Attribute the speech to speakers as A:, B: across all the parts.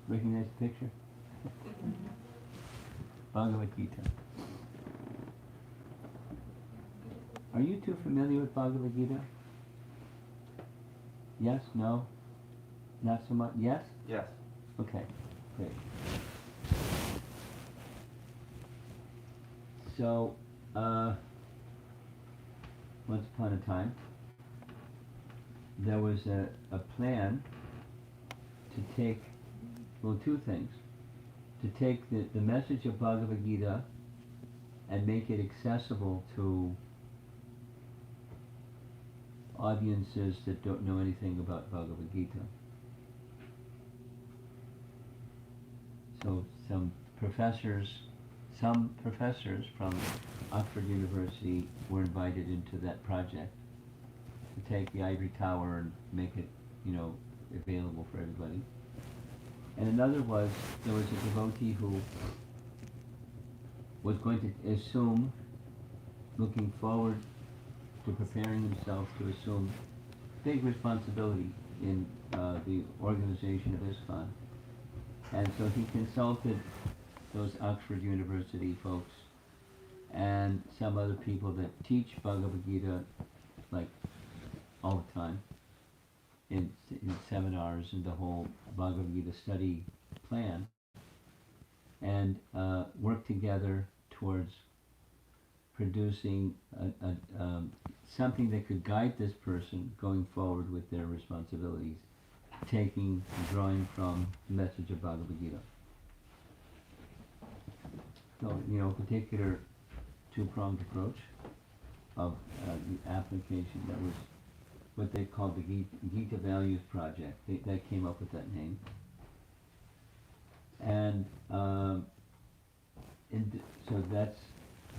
A: Recognize the picture? Bhagavad Gita. Are you two familiar with Bhagavad Gita? Yes? No? Not so much? Yes?
B: Yes.
A: Okay, great. So, once upon a time, there was a plan to take, well, two things. To take the message of Bhagavad Gita and make it accessible to audiences that don't know anything about Bhagavad Gita. So some professors from Oxford University were invited into that project to take the ivory tower and make it, available for everybody. And another was, there was a devotee who was going to assume, looking forward to preparing himself to assume big responsibility in the organization of ISKCON. And so he consulted those Oxford University folks and some other people that teach Bhagavad Gita like all the time in seminars and the whole Bhagavad Gita study plan, and work together towards producing something that could guide this person going forward with their responsibilities, drawing from the message of Bhagavad Gita. So, particular two-pronged approach of the application, that was what they called the Gita Values Project. They came up with that name. And so that's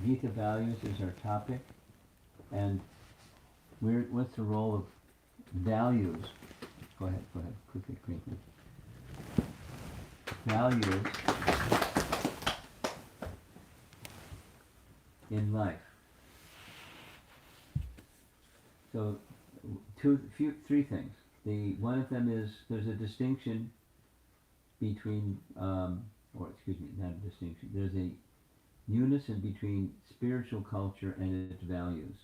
A: Gita Values is our topic. And what's the role of values? Go ahead, quickly. Values in life. So, three things. One of them is there's a distinction between, not a distinction. There's a unison between spiritual culture and its values,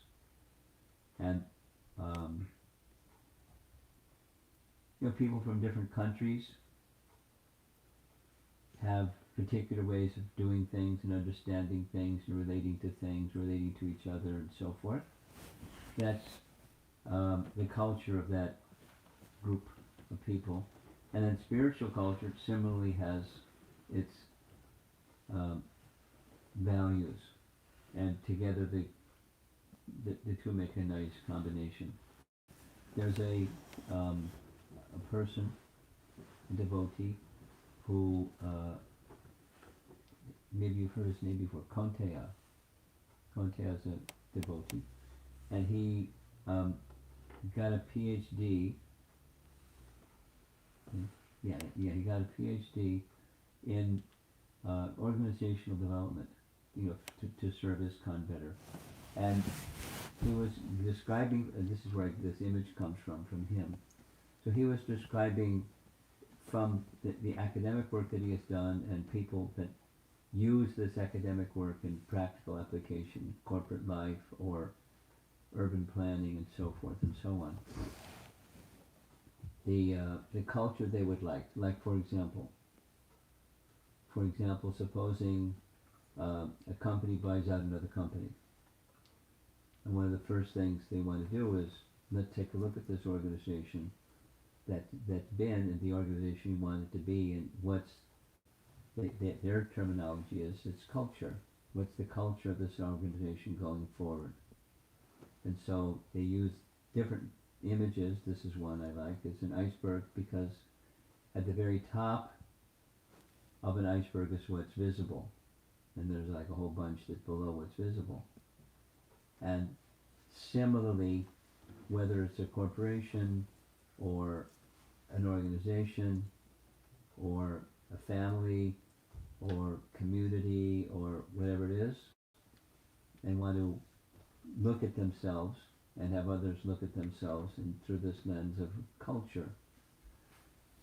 A: and people from different countries have particular ways of doing things and understanding things and relating to things, relating to each other, and so forth. That's the culture of that group of people. And then spiritual culture similarly has its values, and together the two make a nice combination. There's a person, a devotee, who maybe you've heard his name before, Konteya. Konteya is a devotee, and he got a PhD. He got a PhD in organizational development, to serve ISKCON better. And he was describing, this is where this image comes from him. So he was describing from the academic work that he has done and people that use this academic work in practical application, corporate life or urban planning and so forth and so on. The culture they would like for example, supposing a company buys out another company, and one of the first things they want to do is, let's take a look at this organization that's been, and the organization you want it to be, and what's their terminology is, it's culture. What's the culture of this organization going forward? And so they use different images. This is one I like. It's an iceberg, because at the very top of an iceberg is what's visible, and there's like a whole bunch that's below what's visible. And similarly, whether it's a corporation or an organization or a family or community or whatever it is, they want to look at themselves and have others look at themselves and through this lens of culture.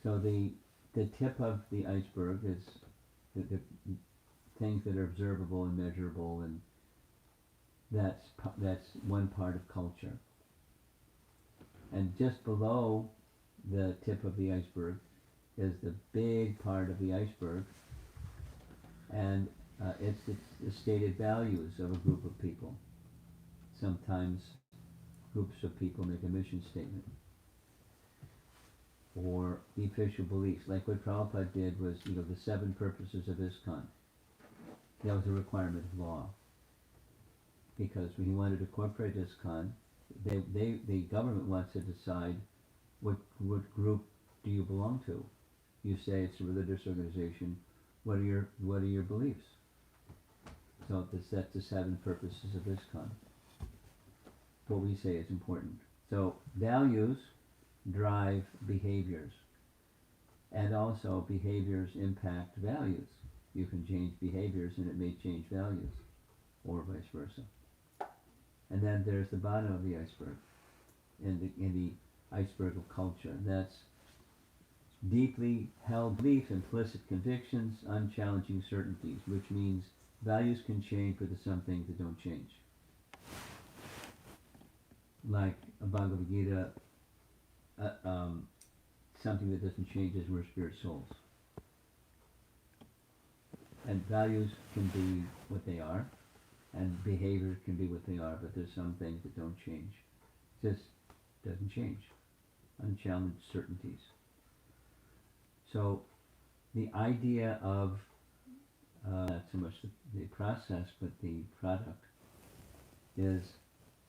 A: So the the tip of the iceberg is the things that are observable and measurable, and that's one part of culture. And just below the tip of the iceberg is the big part of the iceberg, and it's the stated values of a group of people. Sometimes groups of people make a mission statement, or the official beliefs. Like what Prabhupada did was, the 7 purposes of ISKCON. That was a requirement of law, because when he wanted to incorporate ISKCON, the government wants to decide what group do you belong to. You say it's a religious organization. What are your beliefs? So that's the 7 purposes of ISKCON. What we say is important. So values drive behaviors, and also behaviors impact values. You can change behaviors and it may change values, or vice versa. And then there's the bottom of the iceberg, in the iceberg of culture. That's deeply held belief, implicit convictions, unchallenging certainties, which means values can change, but there's some things that don't change. Like a Bhagavad Gita, something that doesn't change is we're spirit souls. And values can be what they are, and behaviors can be what they are, but there's some things that don't change. Just doesn't change. Unchallenged certainties. So the idea of not so much the process, but the product, is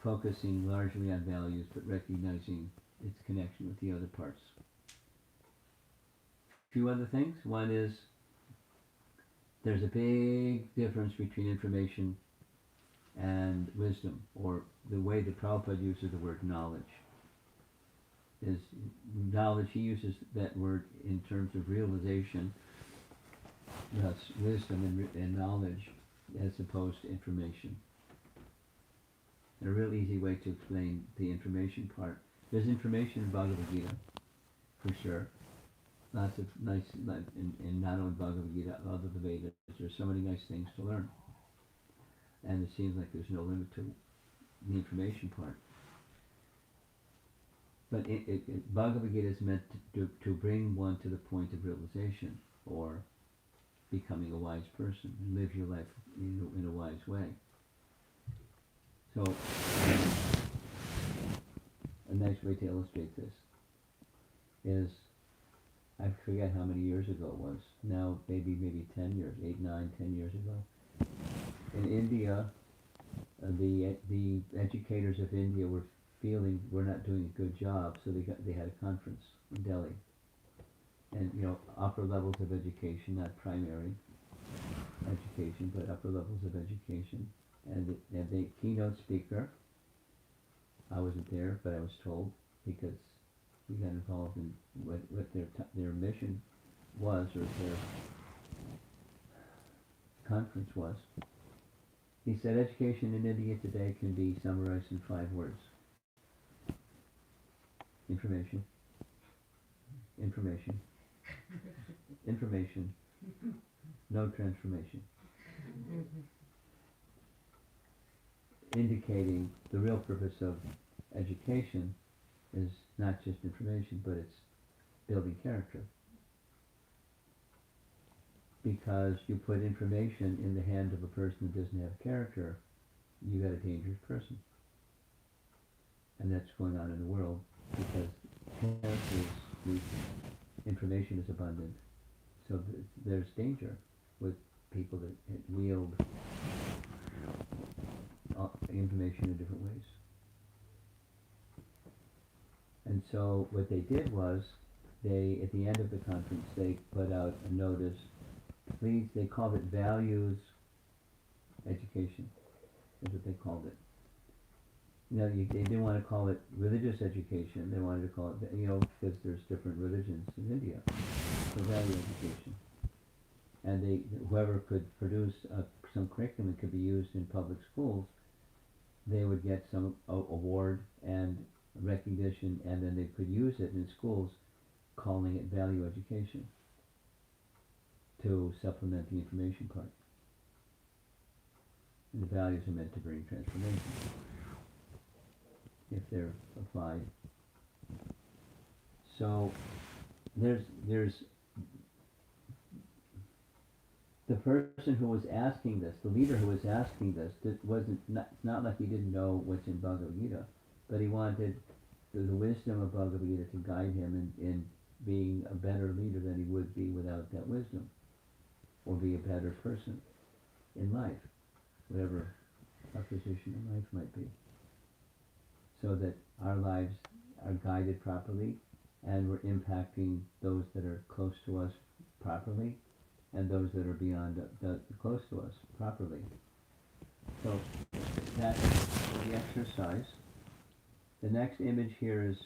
A: focusing largely on values, but recognizing its connection with the other parts. A few other things. One is there's a big difference between information and wisdom, or the way that Prabhupada uses the word knowledge. Is knowledge, he uses that word in terms of realization, thus wisdom and knowledge, as opposed to information. And a real easy way to explain the information part. There's information in Bhagavad Gita, for sure. Lots of nice, and not only Bhagavad Gita, other the Vedas. There's so many nice things to learn. And it seems like there's no limit to the information part. But Bhagavad Gita is meant to bring one to the point of realization, or becoming a wise person, and live your life in a wise way. So, a nice way to illustrate this is, I forget how many years ago it was, now maybe 10 years, 8, 9, 10 years ago. In India, the educators of India were feeling we're not doing a good job, so they had a conference in Delhi. And upper levels of education, not primary education, but upper levels of education. And the keynote speaker, I wasn't there, but I was told, because we got involved in what their mission was, or their conference was. He said education in India today can be summarized in 5 words. Information, information, information, no transformation. Indicating the real purpose of education is not just information, but it's building character. Because you put information in the hand of a person who doesn't have character, you got a dangerous person. And that's going on in the world, because character is weak, information is abundant. So there's danger with people that wield information in different ways. And so what they did was, at the end of the conference, they put out a notice. Please, they called it values education, is what they called it. They didn't want to call it religious education. They wanted to call it, because there's different religions in India. So value education. And whoever could produce some curriculum that could be used in public schools, they would get some award and recognition, and then they could use it in schools, calling it value education. to supplement the information part. And the values are meant to bring transformation if they're applied. So there's the person who was asking this, the leader who was asking this, it's not like he didn't know what's in Bhagavad Gita, but he wanted the wisdom of Bhagavad Gita to guide him in being a better leader than he would be without that wisdom, or be a better person in life, whatever our position in life might be, so that our lives are guided properly and we're impacting those that are close to us properly and those that are beyond close to us properly. So that's the exercise. The next image here is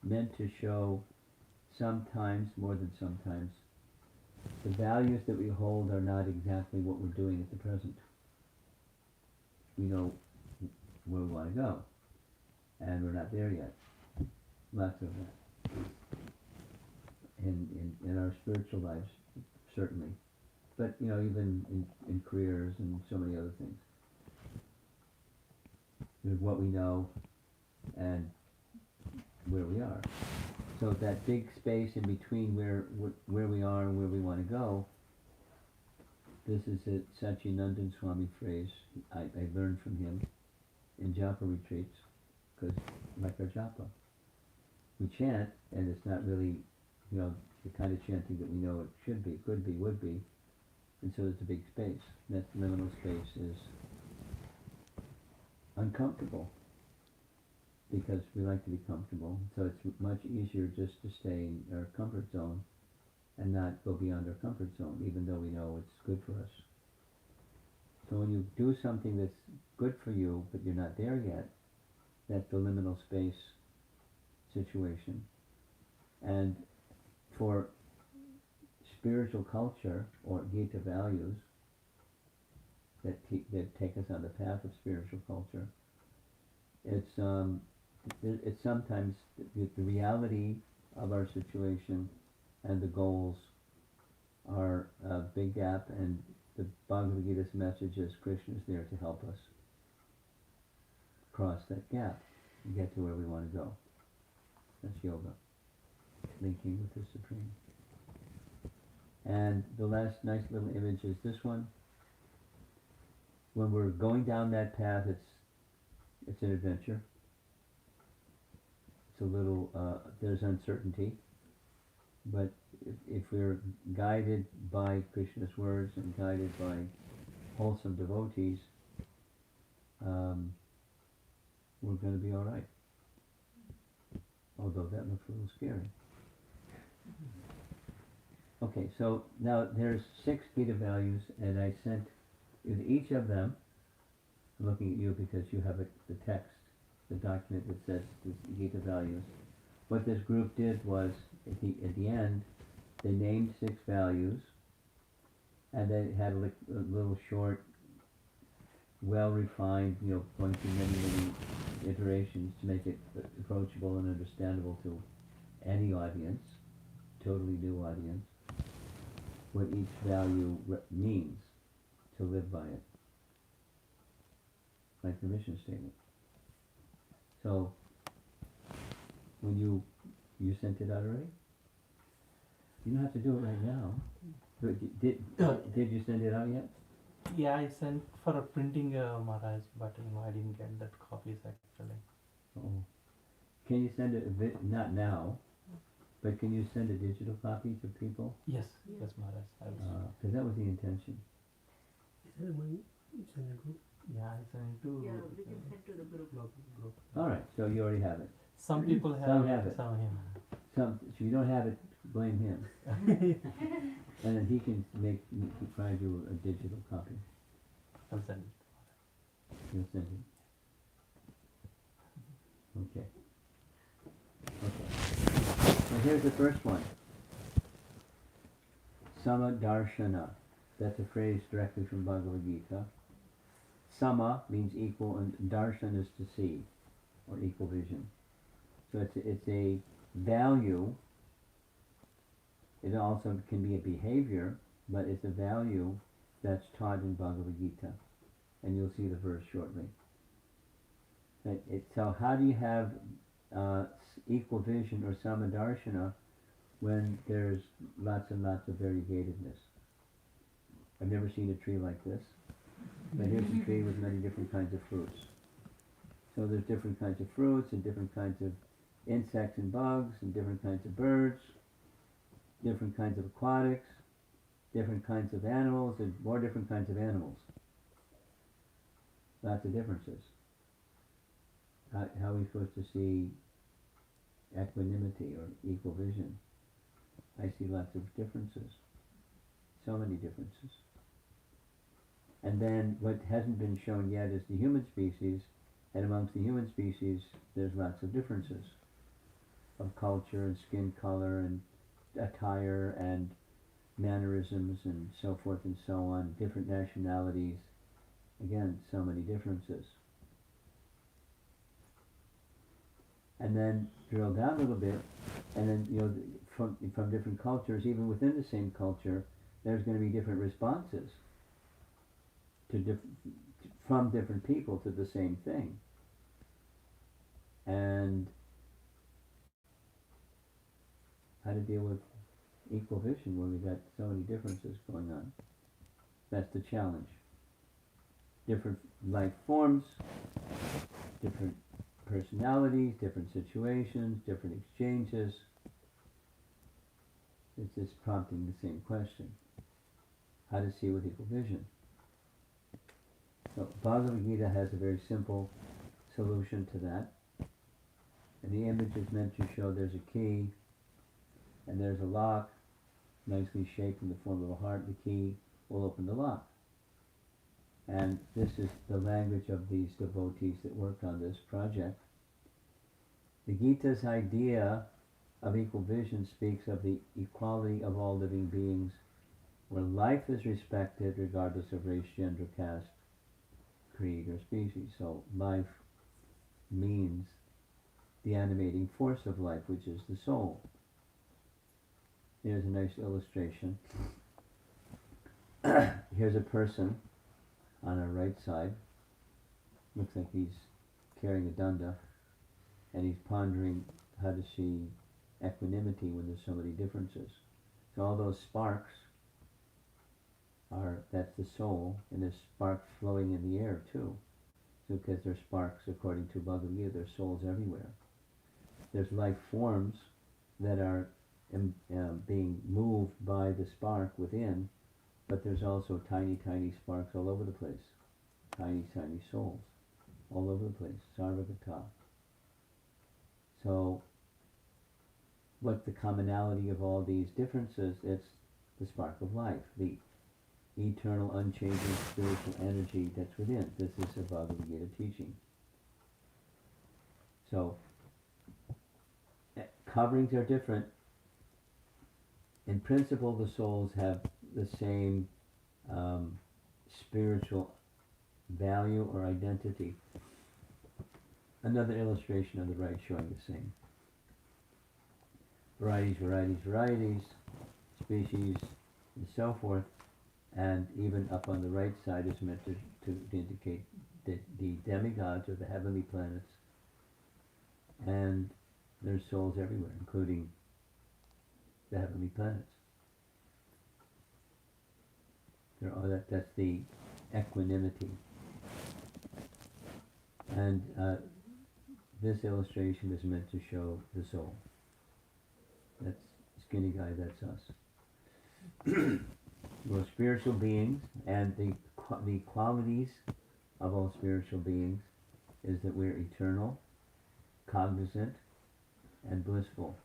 A: meant to show sometimes, more than sometimes, the values that we hold are not exactly what we're doing at the present. We know where we want to go, and we're not there yet. Lots of that. In our spiritual lives, certainly. But, even in careers and so many other things. There's what we know and where we are. So that big space in between where we are and where we want to go, this is a Satchidananda Swami phrase I learned from him in japa retreats, because like our japa, we chant, and it's not really, the kind of chanting that we know it should be, could be, would be, and so there's a big space. That liminal space is uncomfortable, because we like to be comfortable, so it's much easier just to stay in our comfort zone and not go beyond our comfort zone, even though we know it's good for us. So when you do something that's good for you, but you're not there yet, that's the liminal space situation. And for spiritual culture, or Gita values, that take us on the path of spiritual culture, it's sometimes the reality of our situation and the goals are a big gap, and the Bhagavad Gita's message is Krishna is there to help us cross that gap and get to where we want to go. That's yoga, linking with the Supreme. And the last nice little image is this one. When we're going down that path, it's an adventure. It's a little, there's uncertainty, but if we're guided by Krishna's words and guided by wholesome devotees, we're going to be all right. Although that looks a little scary. Okay, so now there's 6 Gita values, and I sent with each of them, I'm looking at you because you have the text, the document that says the Gita values. What this group did was, at the end, they named 6 values, and they had a little short, well-refined, going through many iterations to make it approachable and understandable to any audience, totally new audience, what each value means, to live by it, like the mission statement. So, when you sent it out already? You don't have to do it right now. But did you send it out yet?
B: Yeah, I sent for a printing, Maharaj, but I didn't get that copies actually.
A: Oh. Can you send it not now, but can you send a digital copy to people?
B: Yes, yes, Maharaj. I will.
A: Because that was the intention.
C: Is that money? It's in the group.
B: Yeah, I sent to.
D: Yeah, we can send to the group.
B: Group.
A: All right, so you already have it.
B: Some people have
A: Some have it.
B: Some him.
A: If you don't have it, blame him. And then he can provide you a digital copy.
B: I'll send it.
A: He'll send it. Okay. Now here's the first one. Sama darshana. That's a phrase directly from Bhagavad Gita. Sama means equal, and darshan is to see, or equal vision. So it's a value It also can be a behavior, but it's a value that's taught in Bhagavad Gita. And you'll see the verse shortly. So how do you have equal vision or samadarshana when there's lots and lots of variegatedness? I've never seen a tree like this, but here's a tree with many different kinds of fruits. So there's different kinds of fruits and different kinds of insects and bugs and different kinds of birds, different kinds of aquatics, different kinds of animals, and more different kinds of animals. Lots of differences. How are we supposed to see equanimity or equal vision? I see lots of differences. So many differences. And then what hasn't been shown yet is the human species, and amongst the human species there's lots of differences of culture and skin color and attire and mannerisms and so forth and so on, different nationalities. Again, so many differences. And then drill down a little bit, and then from different cultures, even within the same culture, there's going to be different responses from different people to the same thing. And how to deal with equal vision when we've got so many differences going on. That's the challenge. Different life forms, different personalities, different situations, different exchanges. It's just prompting the same question. How to see with equal vision. So Bhagavad Gita has a very simple solution to that. And the image is meant to show there's a key and there's a lock, nicely shaped in the form of a heart. The key will open the lock. And this is the language of these devotees that work on this project. The Gita's idea of equal vision speaks of the equality of all living beings, where life is respected regardless of race, gender, caste, creed, or species. So life means the animating force of life, which is the soul. Here's a nice illustration. Here's a person on our right side. Looks like he's carrying a danda, and he's pondering how to see equanimity when there's so many differences. So all those sparks that's the soul, and there's sparks flowing in the air too. So because there's sparks, according to Bhagavad Gita, there's souls everywhere. There's life forms that are being moved by the spark within, but there's also tiny, tiny sparks all over the place. Tiny, tiny souls all over the place. Sarvagata. So what's the commonality of all these differences? It's the spark of life, the eternal, unchanging spiritual energy that's within. This is a Bhagavad Gita teaching. So coverings are different. In principle, the souls have the same spiritual value or identity. Another illustration on the right showing the same. Varieties, varieties, varieties, species, and so forth. And even up on the right side is meant to indicate the demigods or the heavenly planets. And there's souls everywhere, including the heavenly planets. That's the equanimity. And this illustration is meant to show the soul. That's skinny guy, that's us. We're spiritual beings, and the qualities of all spiritual beings is that we're eternal, cognizant, and blissful.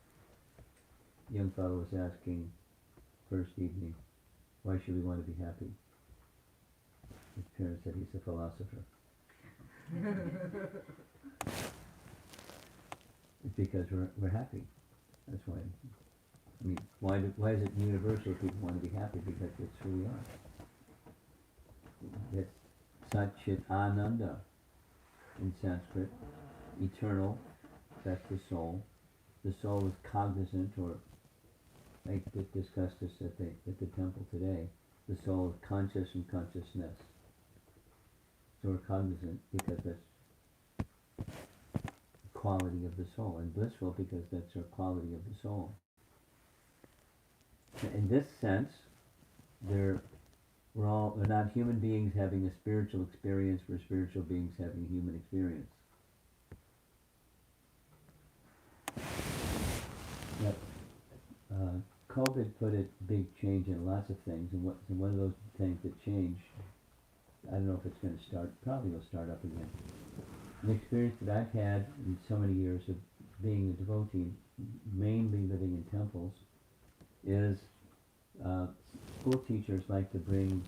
A: Young fellow was asking first evening, why should we want to be happy? His parents said he's a philosopher. It's because we're happy. That's why. I mean, why is it universal people want to be happy? Because it's who we are. It's Sat Chit Ananda in Sanskrit, eternal, that's the soul. The soul is cognizant or I discussed this at the temple today. The soul is conscious and consciousness. So we're cognizant because that's the quality of the soul, and blissful because that's our quality of the soul. In this sense, we're not human beings having a spiritual experience, we're spiritual beings having a human experience. Yep. COVID put a big change in lots of things, and one of those things that changed, I don't know if it's going to start, probably will start up again. An experience that I've had in so many years of being a devotee, mainly living in temples, is school teachers like to bring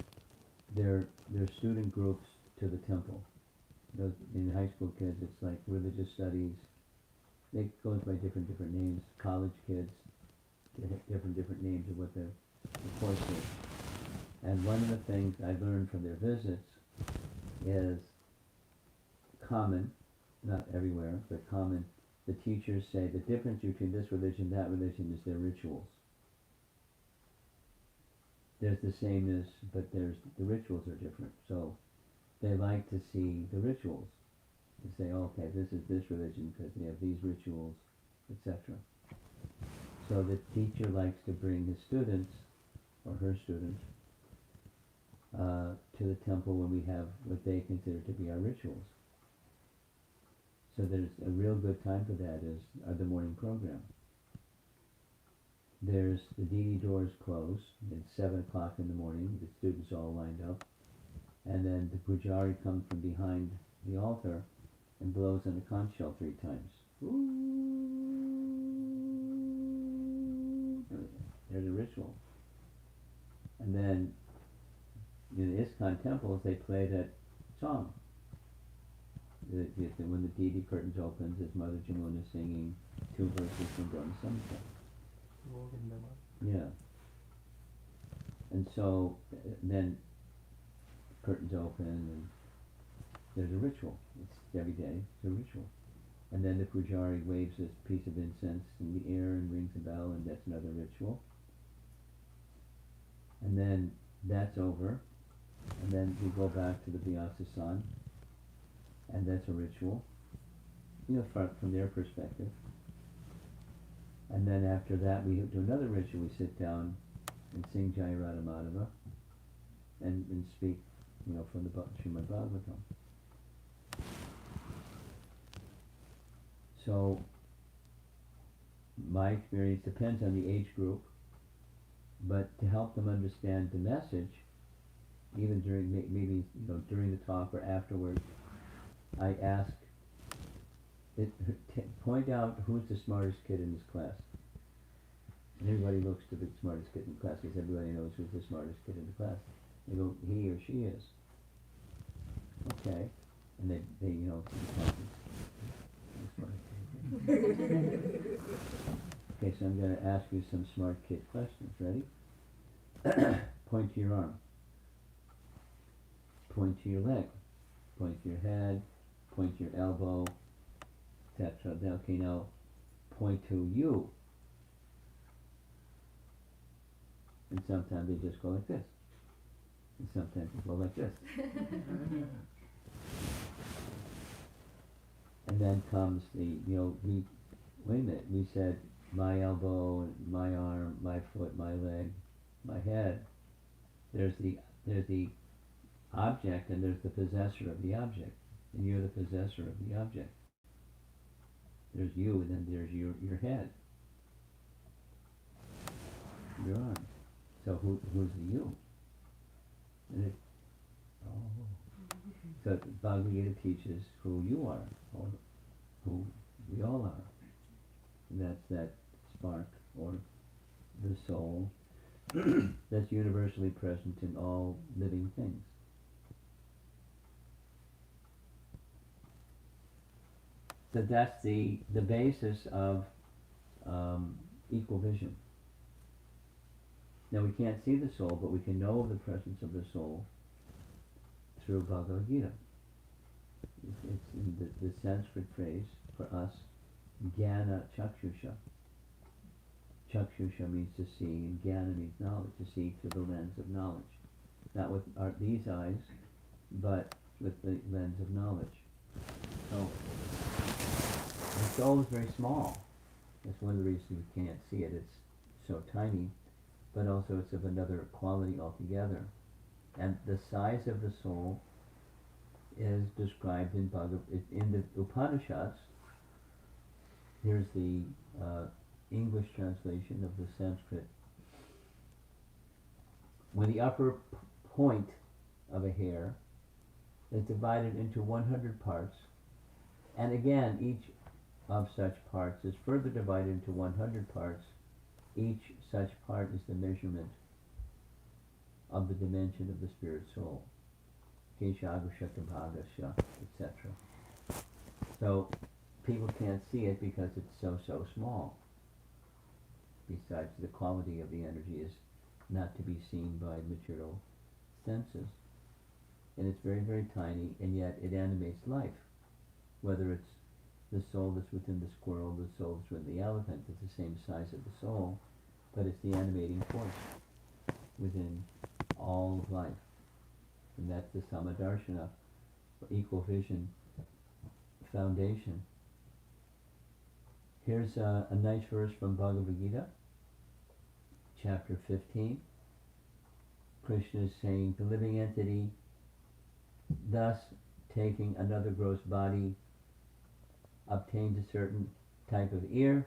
A: their student groups to the temple. In high school kids, it's like religious studies. They go by different names. College kids, they have different names of what the course is. And one of the things I learned from their visits is common, not everywhere, but common. The teachers say the difference between this religion and that religion is their rituals. There's the sameness, but the rituals are different. So they like to see the rituals. They say, okay, this is this religion because they have these rituals, etc. So the teacher likes to bring his students, or her students, to the temple when we have what they consider to be our rituals. So there's a real good time for that are the morning program. There's the DD doors close. It's 7 o'clock in the morning. The students all lined up. And then the pujari comes from behind the altar and blows on the conch shell 3 times. Ooh. There's a ritual. And then in the ISKCON temples, they play that song. When the DD curtains opens, it's Mother Jamuna singing 2 verses from Brahma Samhita. Yeah. And so then curtains open and there's a ritual. It's every day, it's a ritual. And then the pujari waves this piece of incense in the air and rings a bell, and that's another ritual. And then that's over. And then we go back to the Vyasa-san, and that's a ritual, from their perspective. And then after that we do another ritual. We sit down and sing Jai Radha Madhava and speak, from the Srimad Bhagavatam. So my experience depends on the age group, but to help them understand the message, even during maybe during the talk or afterwards, I ask point out who's the smartest kid in this class. And everybody looks to the smartest kid in the class because everybody knows who's the smartest kid in the class. They go, he or she is. Okay. And they Okay, so I'm going to ask you some smart kid questions. Ready? Point to your arm. Point to your leg. Point to your head. Point to your elbow. Etc. Okay, now point to you. And sometimes they just go like this. And sometimes they go like this. And then comes wait a minute, we said my elbow, my arm, my foot, my leg, my head. There's the object and there's the possessor of the object. And you're the possessor of the object. There's you and then there's your head. Your arm. So who's the you? And so Bhagavad Gita teaches who you are, or who we all are. And that's that spark, or the soul, that's universally present in all living things. So that's the basis of equal vision. Now we can't see the soul, but we can know the presence of the soul through Bhagavad Gita. It's in the Sanskrit phrase for us, Jnana Chakshusha. Chakshusha means to see, and Jnana means knowledge, to see through the lens of knowledge. Not with these eyes, but with the lens of knowledge. So, the soul is very small. That's one of the reasons we can't see it. It's so tiny, but also it's of another quality altogether. And the size of the soul is described in the Upanishads. Here's the English translation of the Sanskrit. When the upper point of a hair is divided into 100 parts, and again each of such parts is further divided into 100 parts, each such part is the measurement of the dimension of the spirit soul. Keshagashatabhagasha, etc. So people can't see it because it's so small. Besides, the quality of the energy is not to be seen by material senses. And it's very tiny, and yet it animates life. Whether it's the soul that's within the squirrel, the soul that's within the elephant, it's the same size of the soul, but it's the animating force within all of life. And that's the Samadarshana, equal vision foundation. Here's a nice verse from Bhagavad Gita, chapter 15. Krishna is saying, the living entity, thus taking another gross body, obtains a certain type of ear,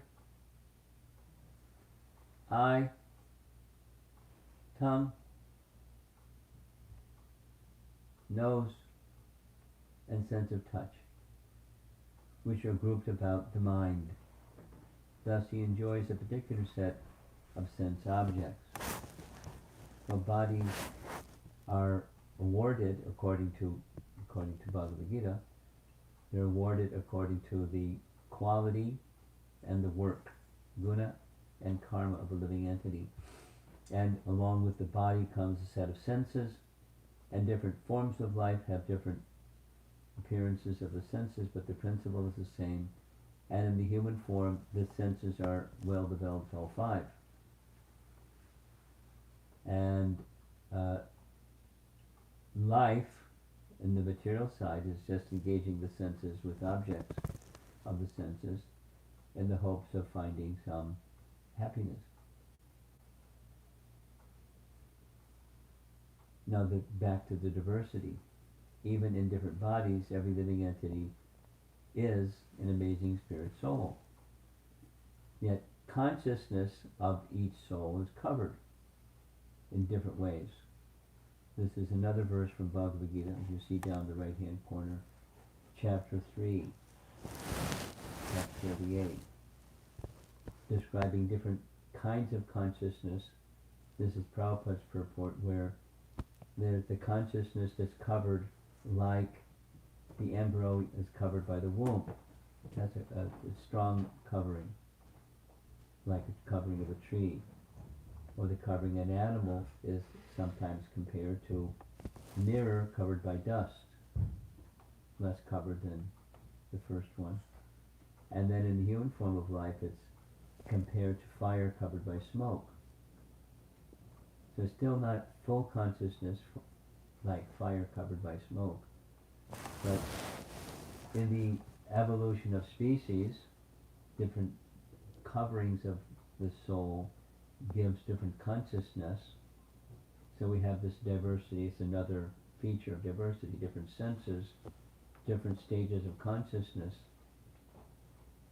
A: eye, tongue, nose, and sense of touch, which are grouped about the mind. Thus he enjoys a particular set of sense objects. So bodies are awarded according to Bhagavad Gita. They're awarded according to the quality and the work, guna and karma of a living entity. And along with the body comes a set of senses, and different forms of life have different appearances of the senses, but the principle is the same. And in the human form, the senses are well developed, all five. And life in the material side is just engaging the senses with objects of the senses in the hopes of finding some happiness. Now back to the diversity. Even in different bodies, every living entity is an amazing spirit soul. Yet consciousness of each soul is covered in different ways. This is another verse from Bhagavad Gita, as you see down the right hand corner, chapter 3, chapter 38, describing different kinds of consciousness. This is Prabhupada's purport, where there's the consciousness that's covered like the embryo is covered by the womb. That's a strong covering, like a covering of a tree. Or the covering of an animal is sometimes compared to a mirror covered by dust, less covered than the first one. And then in the human form of life, it's compared to fire covered by smoke. So still not full consciousness like fire covered by smoke. But in the evolution of species, different coverings of the soul gives different consciousness. So we have this diversity. It's another feature of diversity, different senses, different stages of consciousness.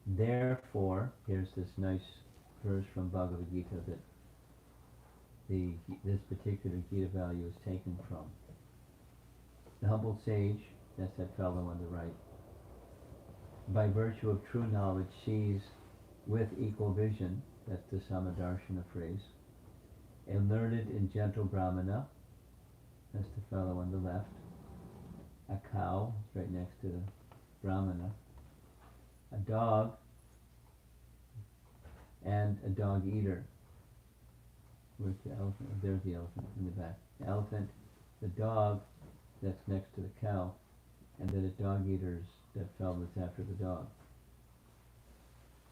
A: Therefore, here's this nice verse from Bhagavad Gita that this particular Gita value is taken from. The humble sage, that's that fellow on the right, by virtue of true knowledge sees with equal vision, that's the Samadarshana phrase, a learned and gentle Brahmana, that's the fellow on the left, a cow, right next to the Brahmana, a dog, and a dog eater. Where's the elephant? Oh, there's the elephant in the back. The elephant, the dog that's next to the cow, and then a dog eater's that fellow that's after the dog.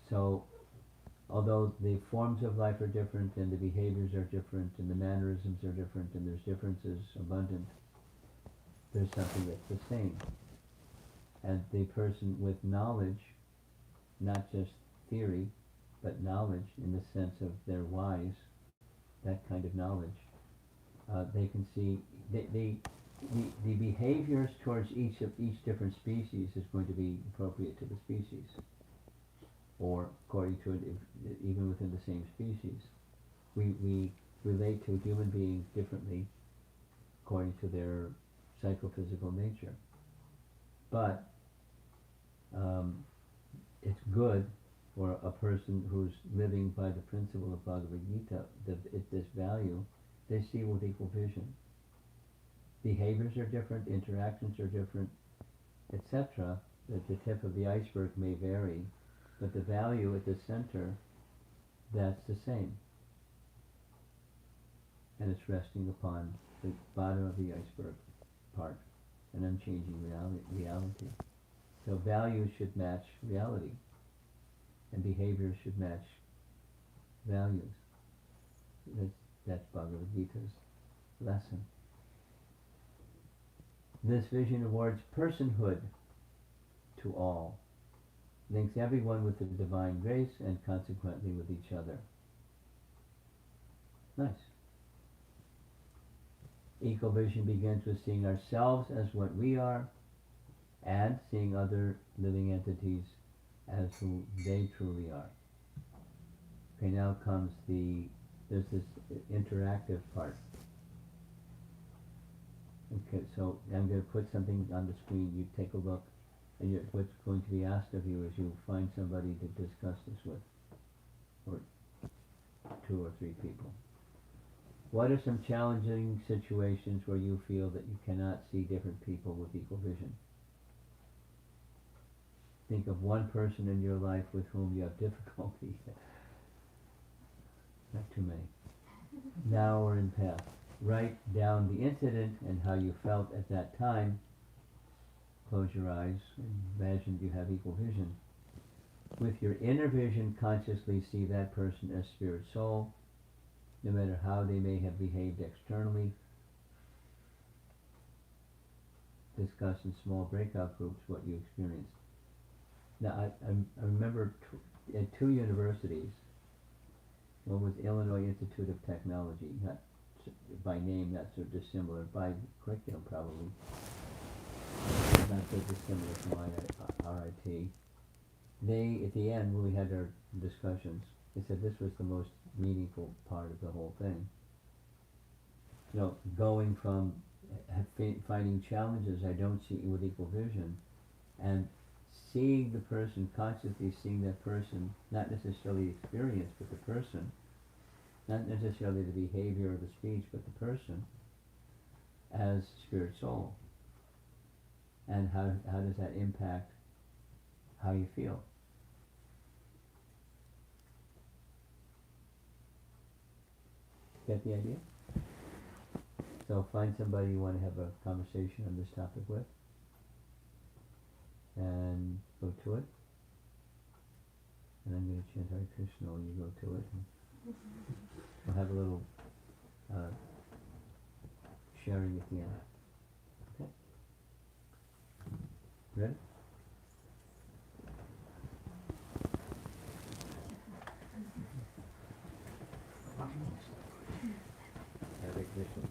A: So although the forms of life are different and the behaviors are different and the mannerisms are different and there's differences abundant, there's something that's the same. And the person with knowledge, not just theory, but knowledge in the sense of they're wise, that kind of knowledge, they can see the behaviors towards each different species is going to be appropriate to the species, or according to it, even within the same species. We relate to human beings differently according to their psychophysical nature. But it's good for a person who's living by the principle of Bhagavad Gita, this value, they see with equal vision. Behaviors are different, interactions are different, etc. The tip of the iceberg may vary, but the value at the center, that's the same. And it's resting upon the bottom of the iceberg part, an unchanging reality. So values should match reality, and behaviors should match values. That's Bhagavad Gita's lesson. This vision awards personhood to all, links everyone with the divine grace and consequently with each other. Nice. Eco-vision begins with seeing ourselves as what we are and seeing other living entities as who they truly are. Okay, now comes there's this interactive part. Okay, so I'm going to put something on the screen, you take a look, and what's going to be asked of you is you find somebody to discuss this with, or 2 or 3 people. What are some challenging situations where you feel that you cannot see different people with equal vision? Think of one person in your life with whom you have difficulty. Not too many. Now we're in past. Write down the incident and how you felt at that time. Close your eyes and imagine you have equal vision. With your inner vision, consciously see that person as spirit soul, no matter how they may have behaved externally. Discuss in small breakout groups what you experienced. Now, I remember at 2 universities, one was Illinois Institute of Technology, not by name, not so dissimilar, by curriculum probably, not so dissimilar from RIT. They, at the end, when we had our discussions, they said this was the most meaningful part of the whole thing. You know, going from finding challenges I don't see with equal vision, and seeing the person, consciously seeing that person, not necessarily experience, but the person, not necessarily the behavior or the speech, but the person as spirit soul. And how does that impact how you feel? Get the idea? So find somebody you want to have a conversation on this topic with, and go to it. And I'm going to chant Hare Krishna when you go to it. And we'll have a little sharing at the end. Okay? Ready? Hare Krishna.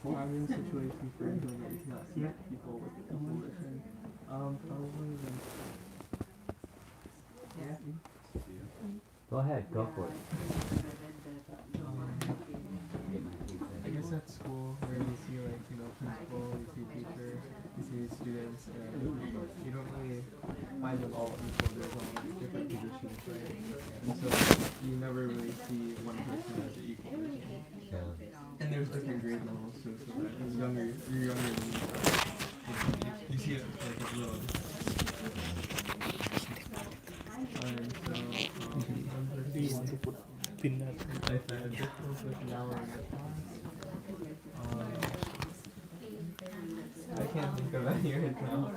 D: I'm in situations where you cannot see people with equal vision. Probably when. Yeah.
A: Go ahead, go for it.
D: I guess at school where you see principal, you see teacher, you see students, you don't really find them all equal. There's all these different positions, right? And so you never really see one person as an equal vision. And there's different grade levels too, so that as you're younger than you see it like as well. And so,
B: Do you want to put pin at
D: if I had difficulty with narrowing the class, I can't think of any right now.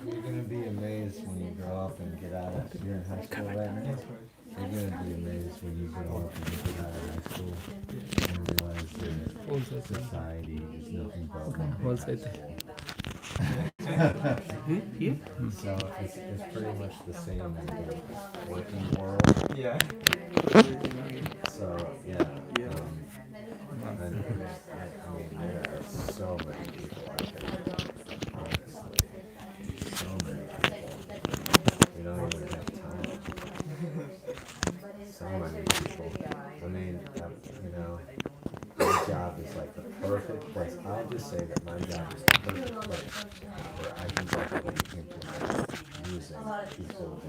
E: You're gonna be amazed when you grow up and get out of, you're in high school right now?
D: Yes, right.
E: You're gonna be amazed when you grow up and get out of high school and realize that society is nothing but one big So it's pretty much the same in the working world.
D: Yeah.
E: So yeah. And I mean there are so many people out there. Honestly. So many people. We don't even have time. So many people. I mean, my job is like the perfect place. I'll just say that my job is the perfect place where I can definitely implement using people.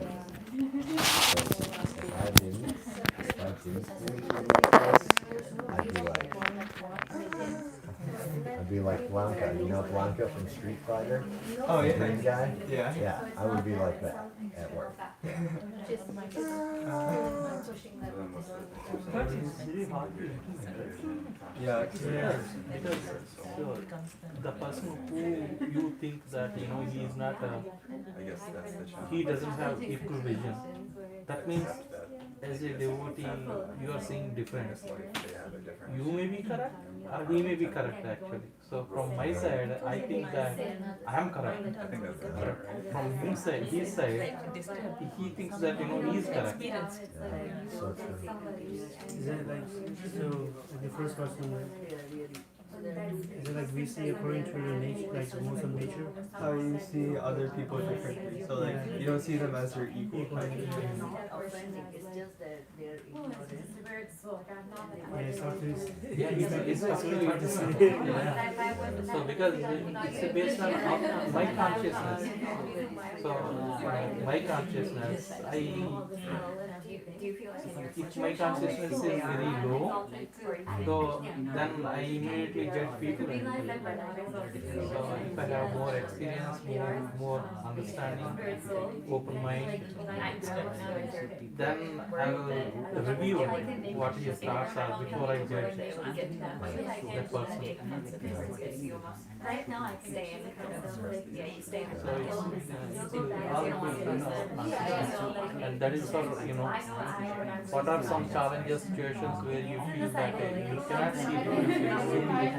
E: Because if I didn't do anything like this, I'd be like Blanca. You know Blanca from Street Fighter?
D: Oh
E: The
D: yeah.
E: green guy?
D: Yeah.
E: Yeah, I would be like that at work.
B: But it's really hard to
D: Yeah.
B: because the person who you think that he is not he doesn't have equal vision. That means as a devotee you are seeing different. You may be correct or he may be correct actually. So from my side I think that I am correct. But from his side he thinks that he is correct.
E: So true.
C: Is that like, so the first question, is it like we see according to the nature, like the rules of nature?
D: How you see other people differently. So like you don't see them as your equal.
C: Yeah, it's hard to,
B: Yeah, it's really hard to say. Yeah. So because it's based on my consciousness. So my consciousness, if my consciousness is very low, so then I immediately judge people. So if I have more experience, more understanding, open mind, then I will review what his thoughts are before I judge that person.
F: Right now I'm staying. Yeah, you stay.
B: So it's all good, and that is for what are some challenges, situations where you feel that you cannot see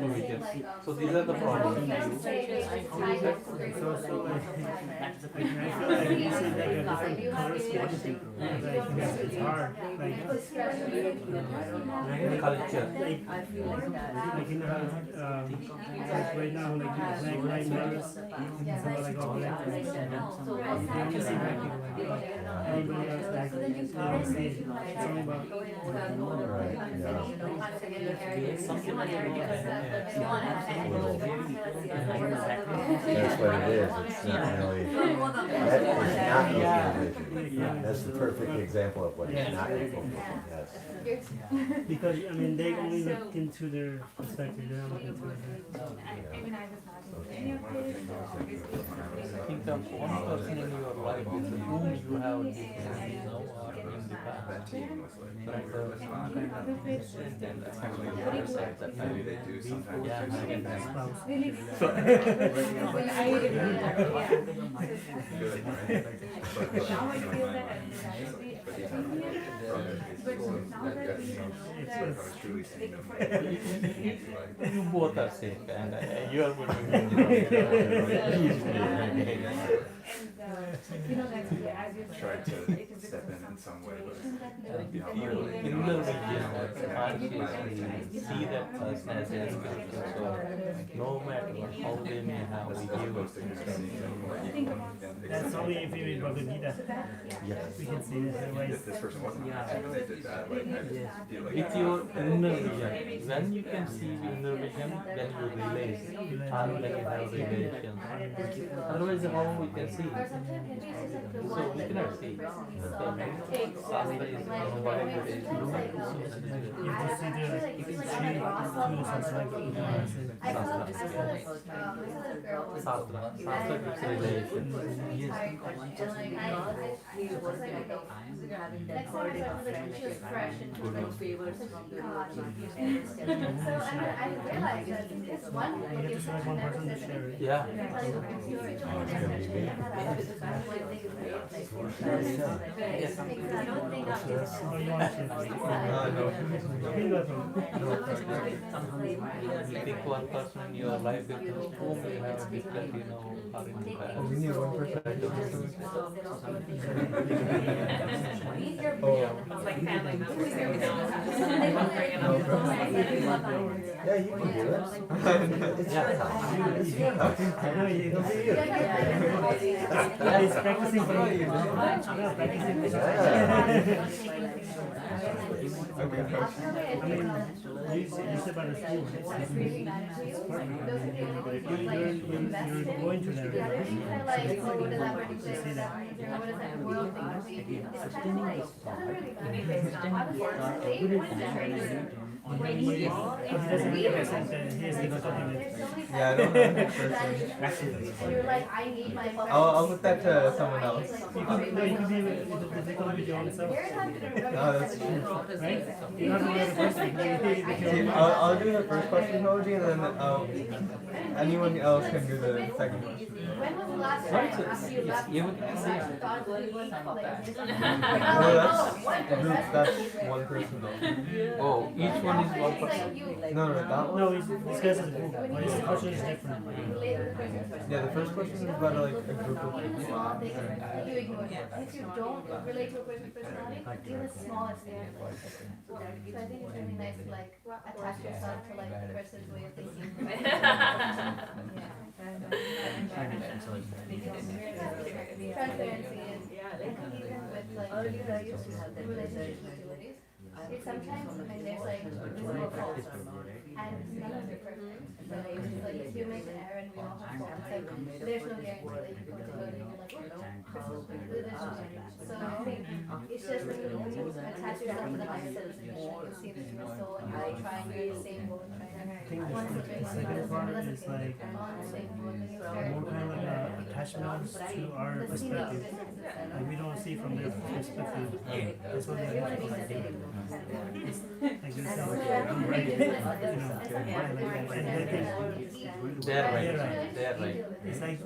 B: the vision. So these are the problems.
C: so like I feel like you see like a different color scheme. Like it's hard.
B: Culture.
C: Like you know how like right now like black matters, so like all black. You only see black people like everybody else like they don't see it. It's only about
E: Right, yeah.
B: Something like
E: That's what it is. It's not really. That is not equal vision. That's the perfect example of what is not equal vision. Yes.
C: because I mean they only look into their perspective. They're not looking into
B: think of one person in your life with whom you have different, or in the past. Right, and then that's kind of the other side that maybe they do sometimes. You both are sick, and you are good.
G: Tried to step in some way, but
B: In the region, consciously see that person as a spiritual soul, no matter how they may have
C: That's only if you read Bhagavad Gita. We can see this. Otherwise,
G: this person wasn't happy when they did that. Like, I just feel like
B: with your inner vision. When you can see the inner vision, then you realize, and then you have revelation. Otherwise, how we can see? So we cannot see. So Shastra is whatever it is.
C: You just see there like three something
B: Shastra gives relation.
F: Yes.
C: you have to select one person to share it.
B: Yeah.
C: Oh, you want to share?
D: No.
C: You can go from.
B: You pick one person in your life with whom you have different, are in the
D: Oh,
B: past.
D: we need one person.
F: Like family members,
E: Yeah, you can do it. It's your house. It's your house.
C: No, you don't see it. He's practicing for you. No, practicing for you.
D: Okay.
C: I mean, you said about the school, right? It's perfect. You're going to that, right? You see that. But he doesn't really represent that he is the government.
D: Yeah, I don't know that person. I'll put that to someone else.
C: You could, no, you could be with, they come with your own self,
D: No, that's true.
C: right? You don't have to know the person.
D: See, I'll do the first question, Hoji, and then anyone else can do the second question.
F: When was the last time after you left?
D: That's one person though.
B: Oh, each one is one person.
D: No, that one?
C: No, this guy's a group, but his question is different.
D: Yeah, the first question is about like a group of people.
F: You ignore it. And if you don't relate to a person's personality, even the smallest thing. So I think it's really nice to like attach yourself to like the person's way of thinking. Transparency is, I think even with like relationships with utilities, it's sometimes, I mean, there's like visible faults, and none of them are perfect. So it's like humans err and we all have faults. Like, there's no guarantee that you come to go and you're like, oh, there's no guarantee. So I think it's just when you attach yourself to the higher self, you see the human soul and you're like trying the same goal,
C: I think the second part is like more kind of like attachments to our perspective. Like we don't see from their perspective. That's what they have to like do. Like this is like, I'm right, you know, and they think
B: They're right. They're right.
C: it's like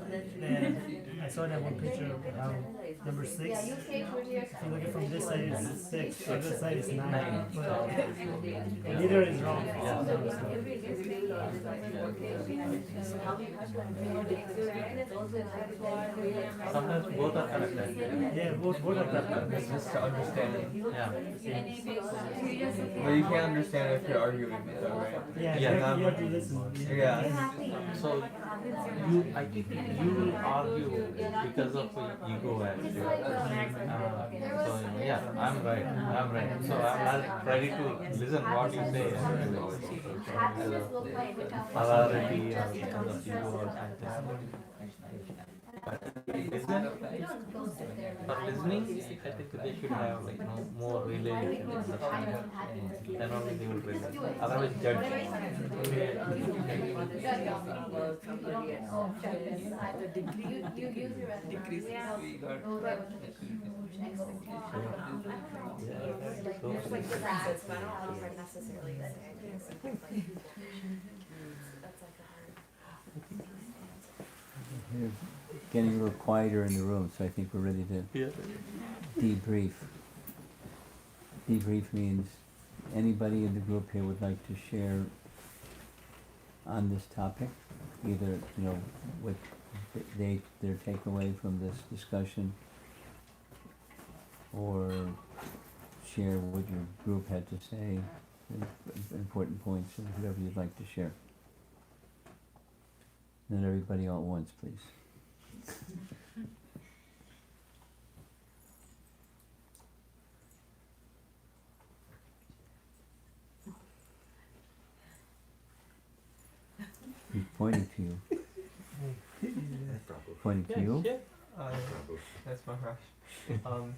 C: I saw that one picture of how number 6. If you look at from this side it's 6, from this side it's 9. But neither is wrong.
B: Sometimes both are correct.
C: Yeah, both are correct.
D: It's just to understand it.
B: Yeah.
D: But you can't understand if you're arguing it though, right?
C: Yeah,
B: Yeah.
C: you have to listen.
D: Yeah.
B: So I think you will argue because of ego actually. So yeah, I'm right. So I'm ready to listen what you say. Authority or because of ego or something. For listening, I think they should have like more related understanding. Then only they will relate. Otherwise, judge.
A: We're getting a little quieter in the room, so I think we're ready to debrief. Debrief means anybody in the group here would like to share on this topic, either, what their takeaway from this discussion, or share what your group had to say, important points, or whatever you'd like to share. Not everybody all at once, please. He's pointing to you. Pointing to you?
D: That's my rush.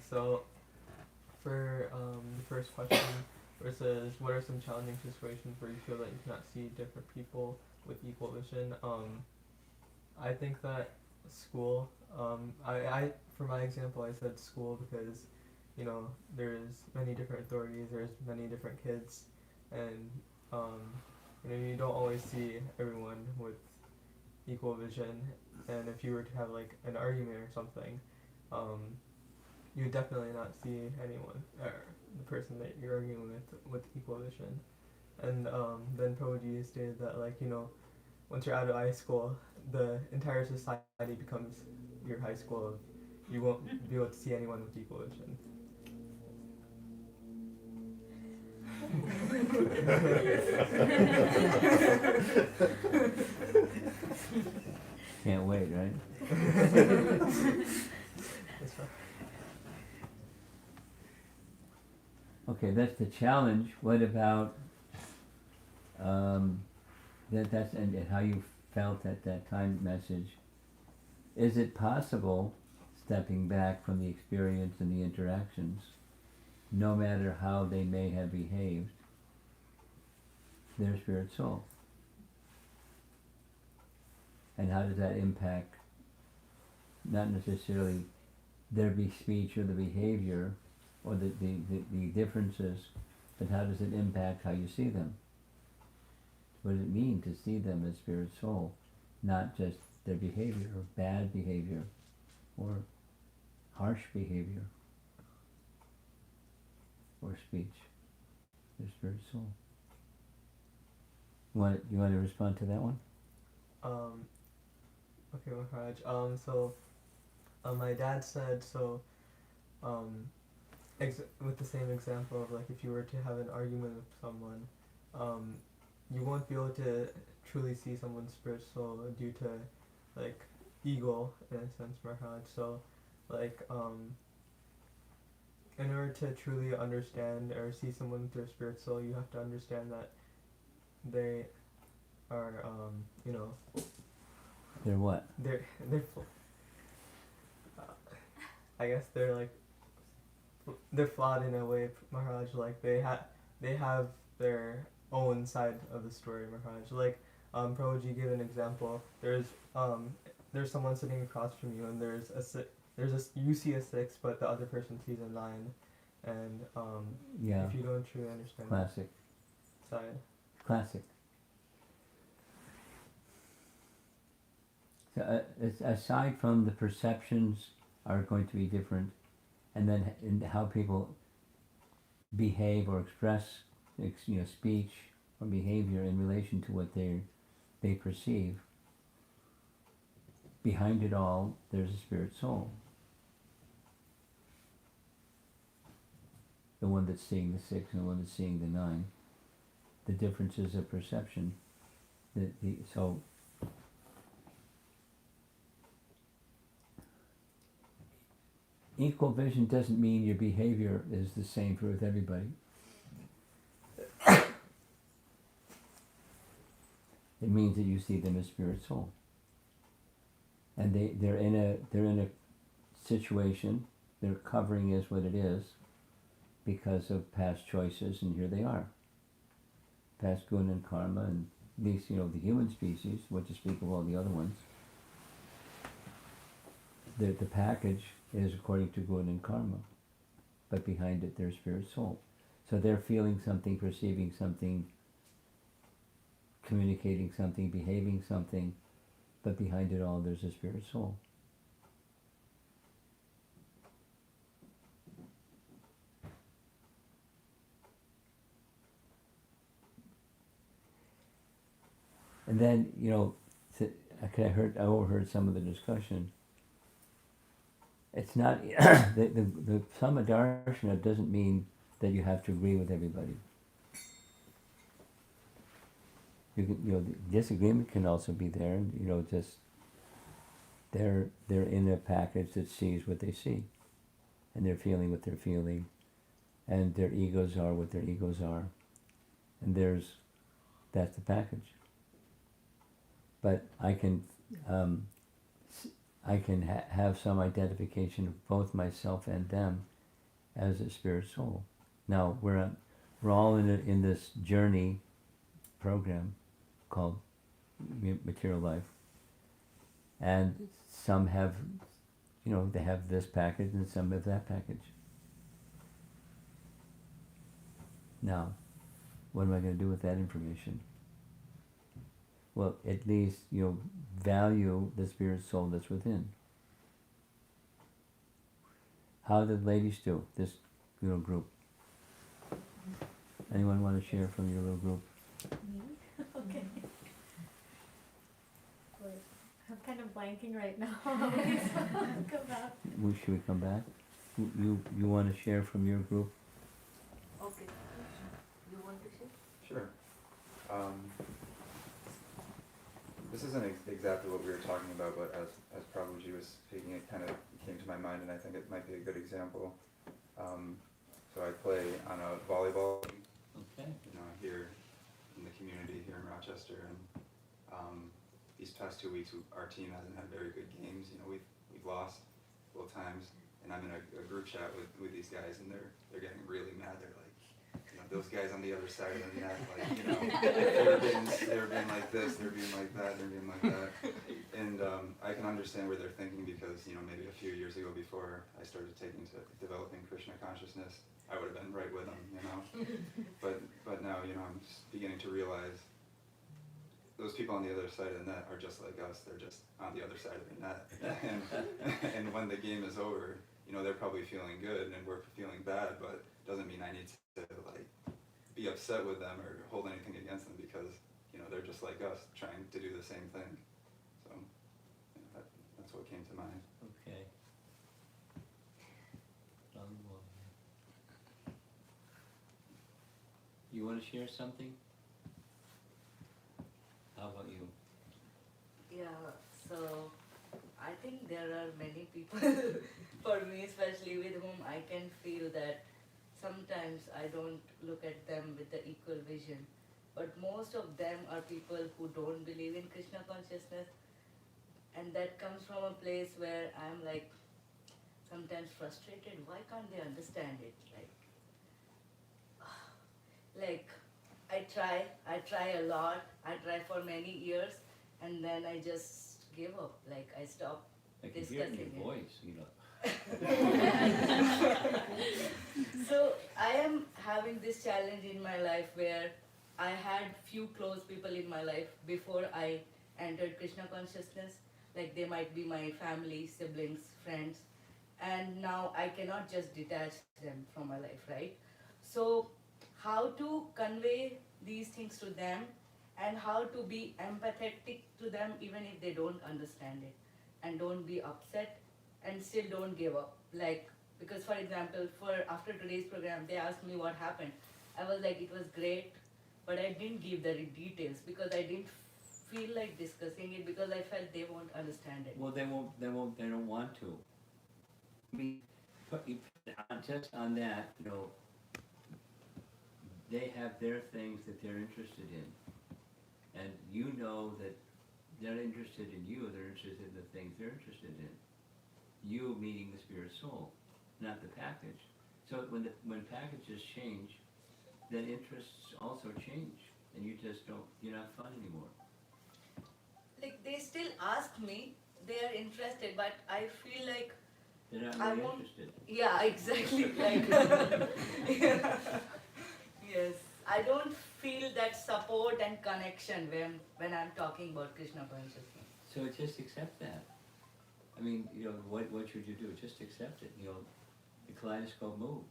D: So for the first question, where it says, what are some challenging situations where you feel that you cannot see different people with equal vision? I think that school, I for my example, I said school because, you know, there's many different authorities, there's many different kids, and you know, you don't always see everyone with equal vision, and if you were to have like an argument or something, you would definitely not see anyone or the person that you're arguing with equal vision. And then Prabhuji stated that, like, you know, once you're out of high school, the entire society becomes your high school. You won't be able to see anyone with equal vision.
A: Can't wait, right?
D: That's right.
A: Okay, that's the challenge. What about that's and how you felt at that time message? Is it possible, stepping back from the experience and the interactions, no matter how they may have behaved, their spirit soul? And how does that impact not necessarily their speech or the behavior or the differences, but how does it impact how you see them? What does it mean to see them as spirit soul, not just their behavior or bad behavior or harsh behavior or speech? Their spirit soul. You want to respond to that one?
D: Okay, Maharaj. So, my dad said, so, with the same example of, like, if you were to have an argument with someone, you won't be able to truly see someone's spirit soul due to, like, ego, in a sense, Maharaj. So, like, in order to truly understand or see someone with their spirit soul, you have to understand that they are, you know,
A: They're what?
D: they're I guess they're like they're flawed in a way, Maharaj. Like they have their own side of the story, Maharaj. Like Prabhuji gave an example. There's someone sitting across from you, and you see a 6, but the other person sees a 9, and
A: Yeah.
D: if you don't truly understand
A: Classic.
D: that side.
A: Classic. So, aside from the perceptions are going to be different, and then in how people behave or express, speech or behavior in relation to what they perceive, behind it all, there's a spirit soul. The one that's seeing the 6 and the one that's seeing the 9. The differences of perception. So equal vision doesn't mean your behavior is the same for with everybody. It means that you see them as spirit soul, and they're in a situation. Their covering is what it is because of past choices, and here they are. Past guna and karma, and at least the human species. What to speak of all the other ones. The package is according to guna and karma, but behind it there's spirit soul. So they're feeling something, perceiving something, communicating something, behaving something, but behind it all there's a spirit soul. And then, I overheard some of the discussion. It's not the Samadarshana doesn't mean that you have to agree with everybody. You can, the disagreement can also be there, and just they're in a package that sees what they see, and they're feeling what they're feeling, and their egos are what their egos are, and that's the package. But I can have some identification of both myself and them, as a spirit soul. Now we're all in this journey program called Material Life, and some have, they have this package and some have that package. Now, what am I going to do with that information? Well, at least value the spirit soul that's within. How did ladies do, this little group? Anyone want to share from your little group?
H: Me? Okay. Wait, I'm kind of blanking right now. Please come back.
A: Should we come back? You want to share from your group?
I: Okay. You want to share?
G: Sure. This isn't exactly what we were talking about, but as Prabhuji was speaking, it kind of came to my mind, and I think it might be a good example. So I play on a volleyball league,
A: Okay.
G: here in the community here in Rochester, and these past 2 weeks our team hasn't had very good games. We've lost both times, and I'm in a group chat with these guys, and they're getting really mad. They're like, those guys on the other side of the net, they're being like this, they're being like that, they're being like that. And I can understand where they're thinking, because, maybe a few years ago, before I started taking to developing Krishna consciousness, I would have been right with them, But now, I'm just beginning to realize those people on the other side of the net are just like us. They're just on the other side of the net. And when the game is over, they're probably feeling good and we're feeling bad, but it doesn't mean I need to be upset with them or hold anything against them, because they're just like us, trying to do the same thing. So that's what came to mind.
A: Okay. You want to share something? How about you?
I: Yeah, so I think there are many people, for me especially, with whom I can feel that sometimes I don't look at them with the equal vision. But most of them are people who don't believe in Krishna consciousness. And that comes from a place where I'm sometimes frustrated. Why can't they understand it? I try a lot, I try for many years, and then I just give up. I stop
A: I can hear it in
I: discussing
A: your
I: it.
A: voice,
I: So I am having this challenge in my life where I had few close people in my life before I entered Krishna consciousness. They might be my family, siblings, friends, and now I cannot just detach them from my life, right? So how to convey these things to them, and how to be empathetic to them even if they don't understand it, and don't be upset, and still don't give up. Because for example, after today's program, they asked me what happened. I was like, it was great, but I didn't give the details because I didn't feel like discussing it, because I felt they won't understand it.
A: Well, they don't want to. I mean, just on that, they have their things that they're interested in. And that they're interested in you, they're interested in the things they're interested in. You meaning the spirit soul, not the package. So when packages change, then interests also change, and you're not fun anymore.
I: They still ask me, they are interested, but I feel like
A: They're not
I: I
A: really
I: won't.
A: interested.
I: Yeah, exactly. Yeah. Yes, I don't feel that support and connection when I'm talking about Krishna consciousness.
A: So just accept that. I mean, what should you do? Just accept it. The kaleidoscope moved.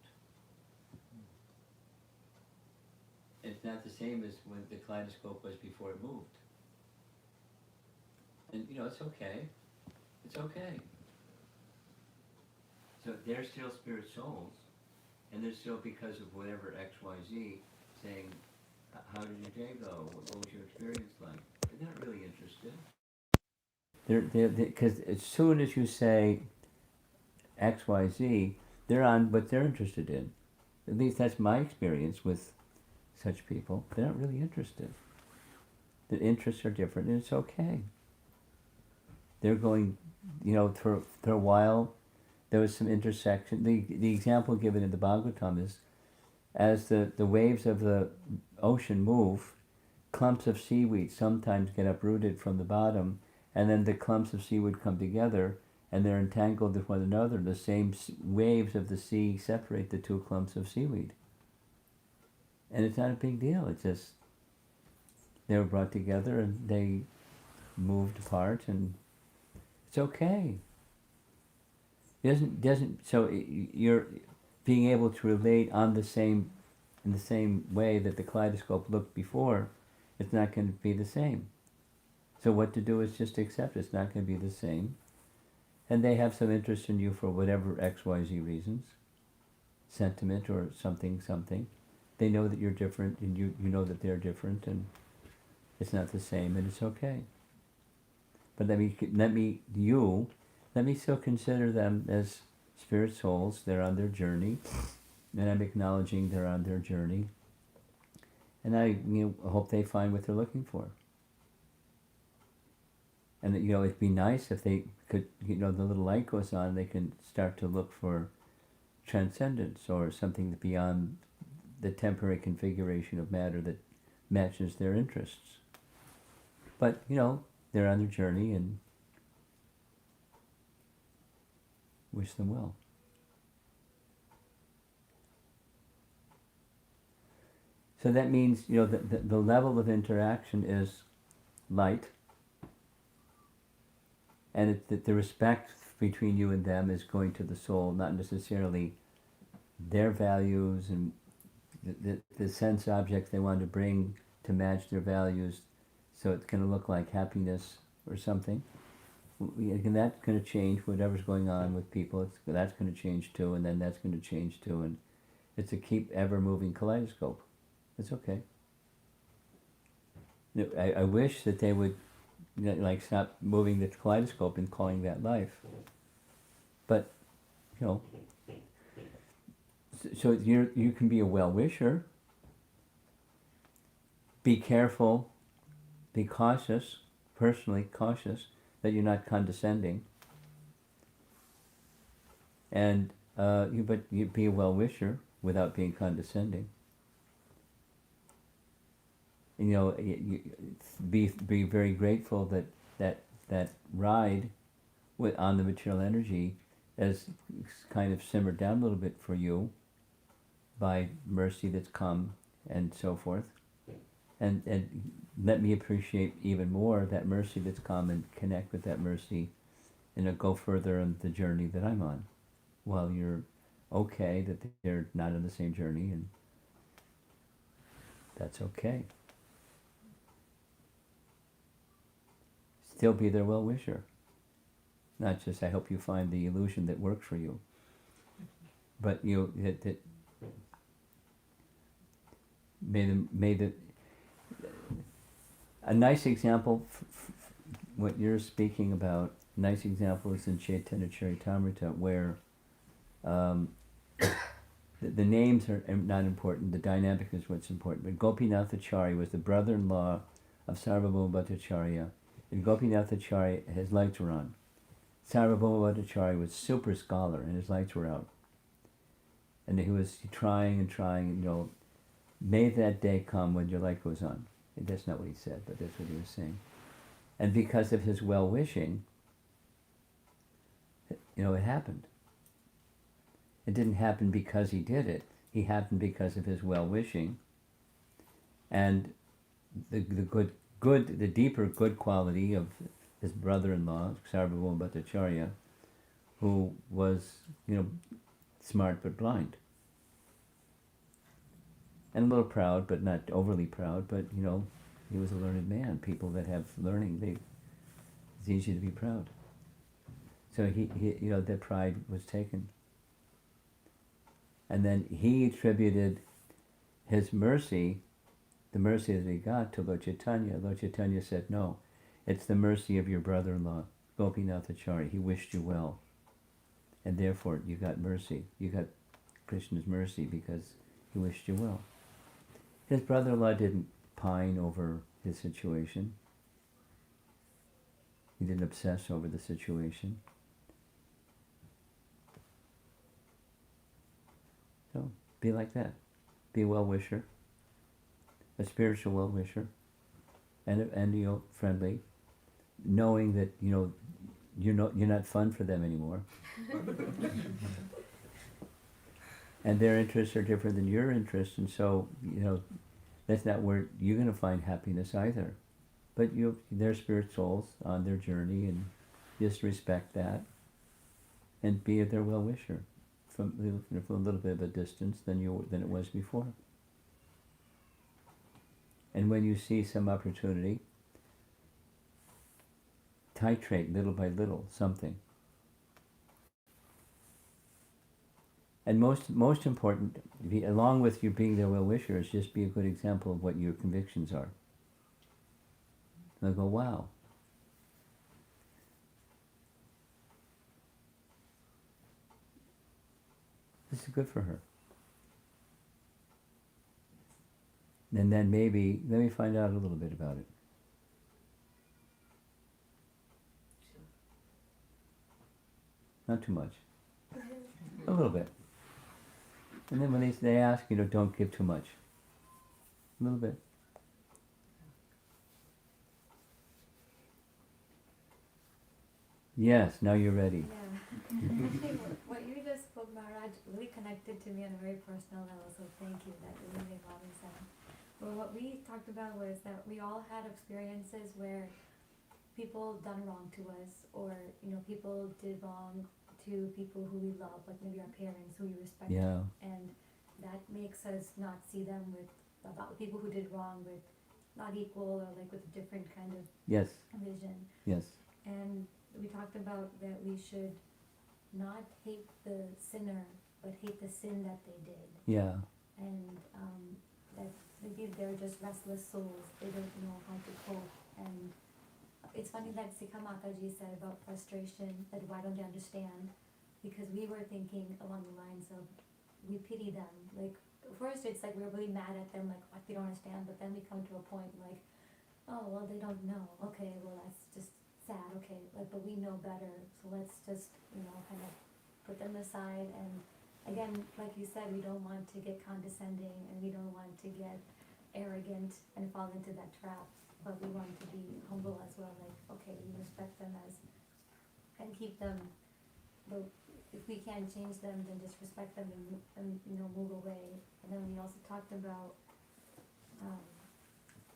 A: It's not the same as when the kaleidoscope was before it moved. And it's okay. It's okay. So they're still spirit souls, and they're still, because of whatever X, Y, Z, saying, how did your day go? What was your experience like? They're not really interested. Because as soon as you say X, Y, Z, they're on what they're interested in. At least that's my experience with such people. They're not really interested. The interests are different, and it's okay. They're going, for a while, there was some intersection. The example given in the Bhagavatam is, as the waves of the ocean move, clumps of seaweed sometimes get uprooted from the bottom, and then the clumps of seaweed come together, and they're entangled with one another. The same waves of the sea separate the two clumps of seaweed. And it's not a big deal. It's just they were brought together and they moved apart, and it's okay. So you're being able to relate in the same way that the kaleidoscope looked before. It's not going to be the same. So what to do is just accept it's not going to be the same. And they have some interest in you for whatever XYZ reasons, sentiment or something. They know that you're different, and you know that they're different, and it's not the same, and it's okay. But let me still consider them as spirit souls. They're on their journey, and I'm acknowledging they're on their journey. And I hope they find what they're looking for. And it'd be nice if they could, the little light goes on, they can start to look for transcendence or something beyond the temporary configuration of matter that matches their interests. But, they're on their journey, and wish them well. So that means, the level of interaction is light, and the respect between you and them is going to the soul, not necessarily their values and the sense objects they want to bring to match their values, so it's going to look like happiness or something. And that's going to change. Whatever's going on with people, that's going to change too, and then that's going to change too, and it's a keep ever moving kaleidoscope. It's okay. I wish that they would stop moving the kaleidoscope and calling that life. But so you can be a well-wisher. Be careful. Be cautious. Personally cautious that you're not condescending. And but you be a well-wisher without being condescending. And, be very grateful that ride on the material energy has kind of simmered down a little bit for you by mercy that's come and so forth. And let me appreciate even more that mercy that's come and connect with that mercy and go further on the journey that I'm on, while you're okay that they're not on the same journey, and that's okay. Still be their well-wisher. Not just, I hope you find the illusion that works for you. But a nice example, what you're speaking about, a nice example is in Chaitanya Charitamrita, where the names are not important, the dynamic is what's important. But Gopinathacharya was the brother-in-law of Sarvabhauma Bhattacharya. And Gopinathacharya, his lights were on. Sarvabhauma Bhattacharya was super scholar, and his lights were out. And he was trying and trying, may that day come when your light goes on. And that's not what he said, but that's what he was saying. And because of his well-wishing, it happened. It didn't happen because he did it. He happened because of his well-wishing. And the deeper good quality of his brother-in-law, Sarvabhauma Bhattacharya, who was, smart but blind. And a little proud, but not overly proud, but, he was a learned man. People that have learning, it's easy to be proud. So he their pride was taken. And then he attributed his mercy, the mercy that he got, to Lord Chaitanya. Lord Chaitanya said, no, it's the mercy of your brother-in-law, Gopinathacharya. He wished you well. And therefore you got mercy. You got Krishna's mercy because he wished you well. His brother-in-law didn't pine over his situation. He didn't obsess over the situation. Be like that. Be a well-wisher, a spiritual well-wisher, and you know, friendly, knowing that you know you're not fun for them anymore, and their interests are different than your interests, and so you know that's not where you're going to find happiness either. But they're spirit souls on their journey, and just respect that, and be their well-wisher from a little bit of a distance than it was before. And when you see some opportunity, titrate little by little something. And most important, along with you being their well-wisher, is just be a good example of what your convictions are. They'll go, wow. This is good for her. And then maybe, let me find out a little bit about it. Not too much. A little bit. And then when they ask, you know, don't give too much. A little bit. Yes, now you're ready.
H: Yeah. Actually, what you just spoke about, Raj, really connected to me on a very personal level, so thank you. That really made a lot of sense. But what we talked about was that we all had experiences where people done wrong to us, or, you know, people did wrong to people who we love, like maybe our parents who we respect.
A: Yeah.
H: And that makes us not see them about people who did wrong with not equal, or like with a different kind of
A: Yes.
H: vision.
A: Yes.
H: And we talked about that we should not hate the sinner, but hate the sin that they did.
A: Yeah.
H: And that maybe they're just restless souls. They don't know how to cope. And it's funny that Sikha Mataji said about frustration, that why don't they understand? Because we were thinking along the lines of, we pity them. Like, first it's like we're really mad at them, like, what, they don't understand. But then we come to a point like, oh, well, they don't know. Okay, well, that's just sad. Okay, like, but we know better. So let's just, you know, kind of put them aside. And again, like you said, we don't want to get condescending, and we don't want to get arrogant and fall into that trap. But we want to be humble as well. Like, okay, we respect them and keep them. But if we can't change them, then just respect them and you know, move away. And then we also talked about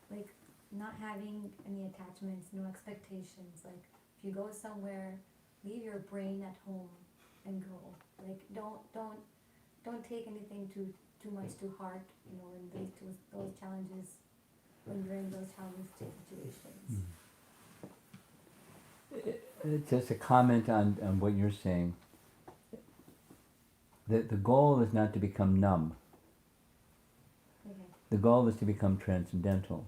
H: like not having any attachments, no expectations. Like, if you go somewhere, leave your brain at home and go. Like, don't take anything too much to heart. You know, in those challenges, when you're in those challenging situations.
A: Just a comment on what you're saying. The goal is not to become numb.
H: Okay.
A: The goal is to become transcendental.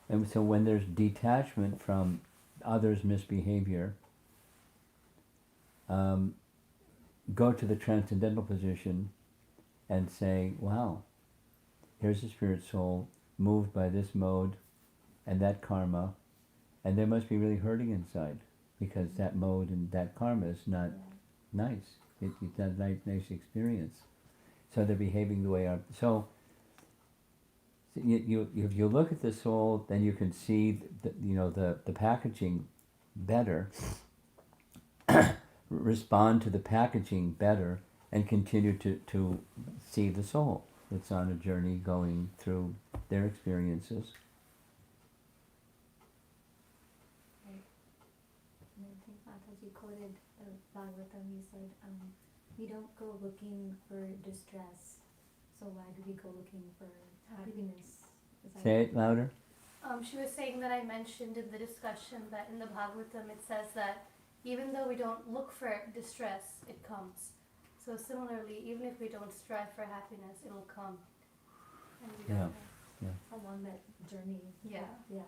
A: And so when there's detachment from others' misbehavior, go to the transcendental position and say, wow, here's a spirit soul moved by this mode and that karma, and they must be really hurting inside, because that mode and that karma is not nice. It's not a nice experience. So they're behaving the way so you if you look at the soul, then you can see the packaging better, respond to the packaging better, and continue to see the soul that's on a journey going through their experiences.
H: Right. And I think Mataji quoted Bhagavatam. He said, we don't go looking for distress, so why do we go looking for happiness?
A: Say it louder.
J: She was saying that I mentioned in the discussion that in the Bhagavatam it says that even though we don't look for distress, it comes. So similarly, even if we don't strive for happiness, it'll come. And we don't have
H: along that journey. Yeah.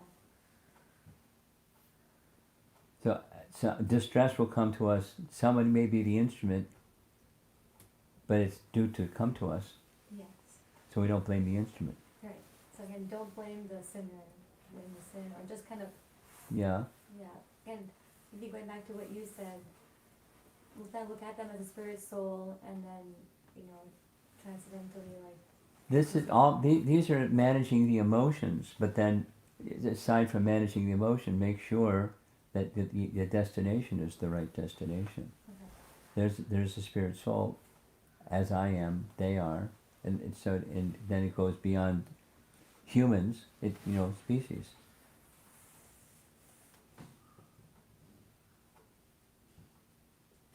A: So distress will come to us. Somebody may be the instrument, but it's due to come to us.
H: Yes.
A: So we don't blame the instrument.
H: Right. So again, don't blame the sinner, blame the sin, or just kind of.
A: Yeah.
H: Yeah. And maybe going back to what you said, look at them as a spirit soul, and then transcendentally, like.
A: This is all. These are managing the emotions, but then, aside from managing the emotion, make sure that the destination is the right destination.
H: Okay.
A: There's a spirit soul, as I am, they are, and so and then it goes beyond humans. Species.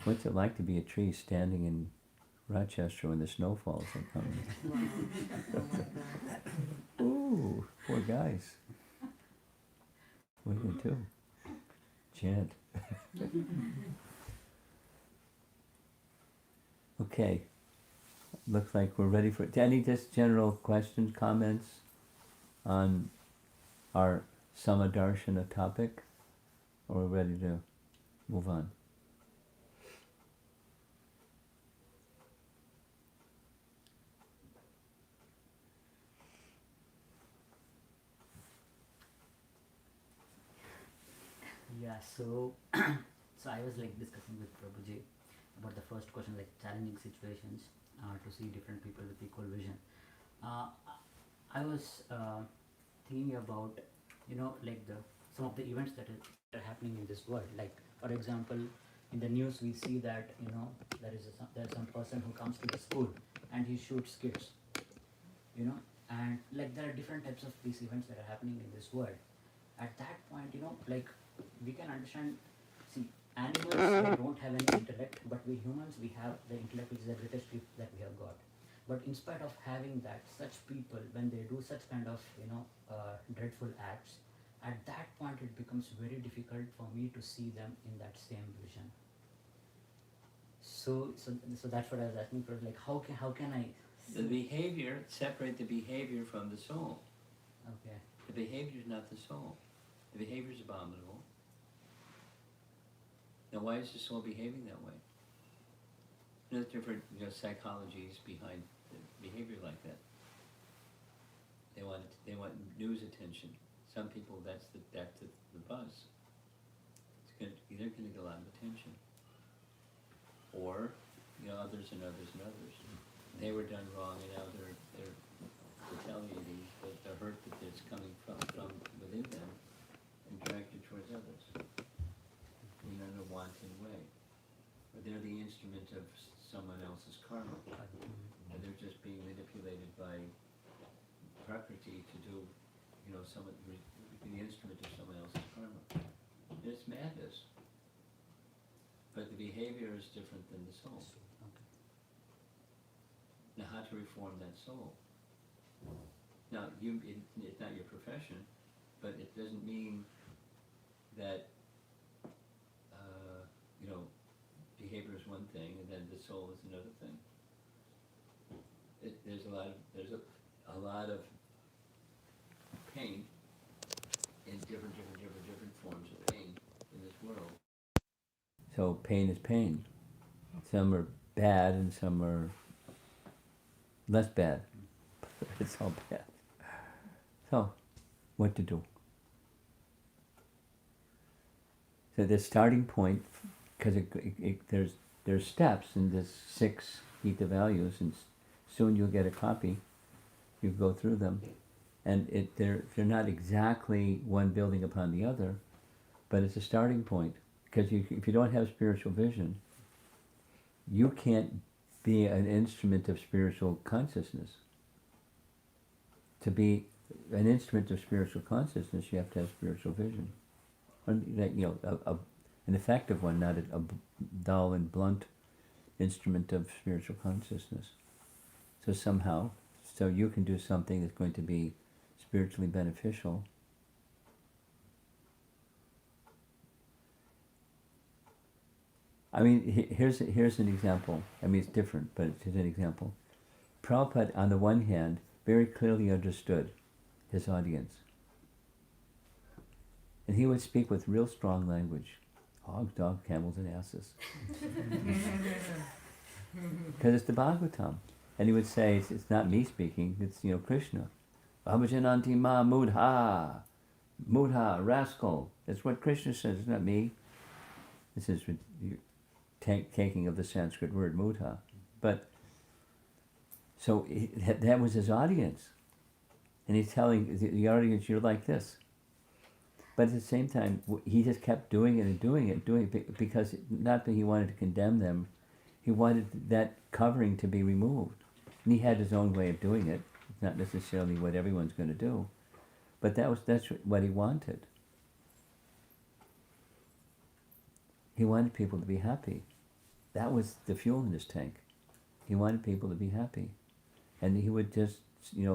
A: What's it like to be a tree standing in Rochester when the snow falls are coming? Ooh, poor guys. What are you gonna do? Chant. Okay. Looks like we're ready for any just general questions, comments on our Samadarshana topic, or we're ready to move on.
K: Yeah, so so I was like discussing with Prabhuji about the first question, like challenging situations to see different people with equal vision. Uh, I was thinking about like the some of the events that are happening in this world. Like for example, in the news we see that there's some person who comes to the school and he shoots kids. And like there are different types of these events that are happening in this world. At that point, like we can understand, see, animals they don't have any intellect, but we humans we have the intellect, which is the greatest gift that we have got. But in spite of having that, such people when they do such kind of dreadful acts, at that point it becomes very difficult for me to see them in that same vision. So that's what I was asking for, like how can I
A: The behavior, separate the behavior from the soul.
K: okay.
A: The behavior is not the soul. The behavior is abominable. Now why is the soul behaving that way? There's different psychologies behind the behavior like that. They want news attention. Some people that's the buzz. They're going to get a lot of attention. Or others and others and others. They were done wrong, and now they're retaliating the hurt that's coming from within them and directed towards others in an unwanted way. Or they're the instrument of someone else's karma, and they're just being manipulated by Prakriti to do, be the instrument of someone else's karma. And it's madness. But the behavior is different than the soul. Now, how to reform that soul? Now, it's not your profession, but it doesn't mean that behavior is one thing and then the soul is another thing. There's a lot of pain in different forms of pain in this world. So pain is pain. Some are bad and some are less bad. It's all bad. So, what to do? So the starting point, because there's steps in this 6 Gita values, and soon you'll get a copy. You go through them, and they're not exactly one building upon the other, but it's a starting point. Because if you don't have spiritual vision, you can't be an instrument of spiritual consciousness. To be an instrument of spiritual consciousness, you have to have spiritual vision. An effective one, not a dull and blunt instrument of spiritual consciousness. So you can do something that's going to be spiritually beneficial. I mean, here's an example. I mean, it's different, but it's an example. Prabhupada, on the one hand, very clearly understood his audience. And he would speak with real strong language. Hogs, dogs, camels, and asses. Because it's the Bhagavatam. And he would say, it's not me speaking, it's Krishna. Bhavajananti ma mudha. Mudha, rascal. That's what Krishna says, it's not me. This is taking of the Sanskrit word mudha. But So that was his audience. And he's telling the audience, you're like this. But at the same time, he just kept doing it and doing it, because not that he wanted to condemn them, he wanted that covering to be removed. And he had his own way of doing it. It's not necessarily what everyone's going to do. But that's what he wanted. He wanted people to be happy. That was the fuel in his tank. He wanted people to be happy. And he would just,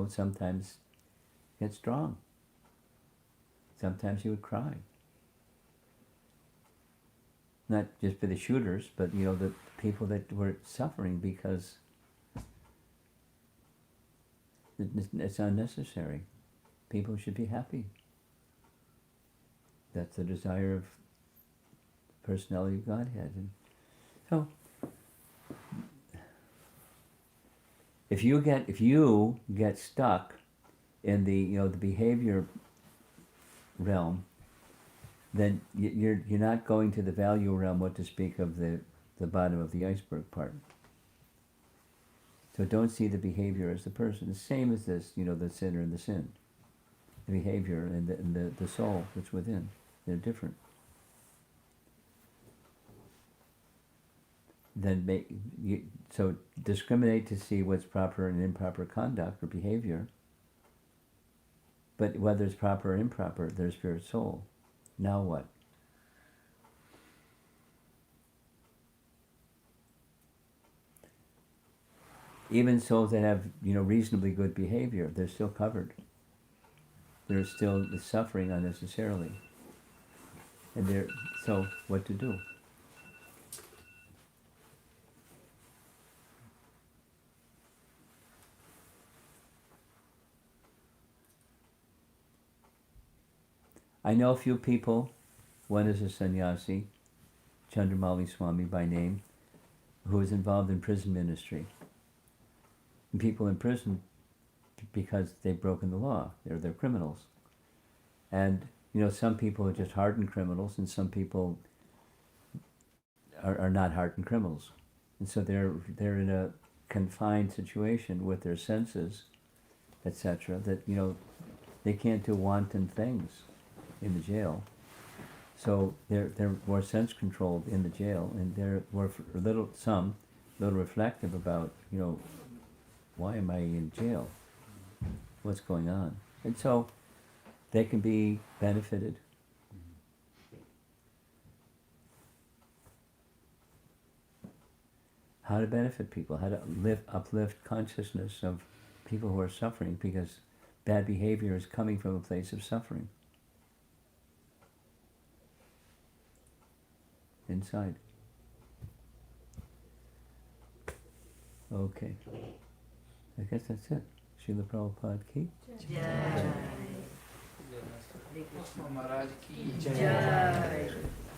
A: sometimes get strong. Sometimes he would cry. Not just for the shooters, but, the people that were suffering because it's unnecessary. People should be happy. That's the desire of personality of Godhead. And so, if you get stuck in the the behavior realm, then you're not going to the value realm, what to speak of the bottom of the iceberg part. So don't see the behavior as the person. The same as this, the sinner and the sin. The behavior and the soul that's within. They're different. So discriminate to see what's proper and improper conduct or behavior. But whether it's proper or improper, their spirit soul. Now what? Even souls that have, reasonably good behavior, they're still covered. They're still suffering unnecessarily. And so what to do? I know a few people, one is a sannyasi, Chandramali Swami by name, who is involved in prison ministry. And people in prison because they've broken the law. They're criminals. And, some people are just hardened criminals, and some people are not hardened criminals. And so they're in a confined situation with their senses, etc., that, they can't do wanton things in the jail. So they're more sense controlled in the jail, and they're more little reflective about, why am I in jail? What's going on? And so they can be benefited. How to benefit people, how to uplift consciousness of people who are suffering, because bad behavior is coming from a place of suffering. Inside. Okay. I guess that's it. Srila Prabhupada ki?
I: Jai.
B: Maharaj ki
I: Jai.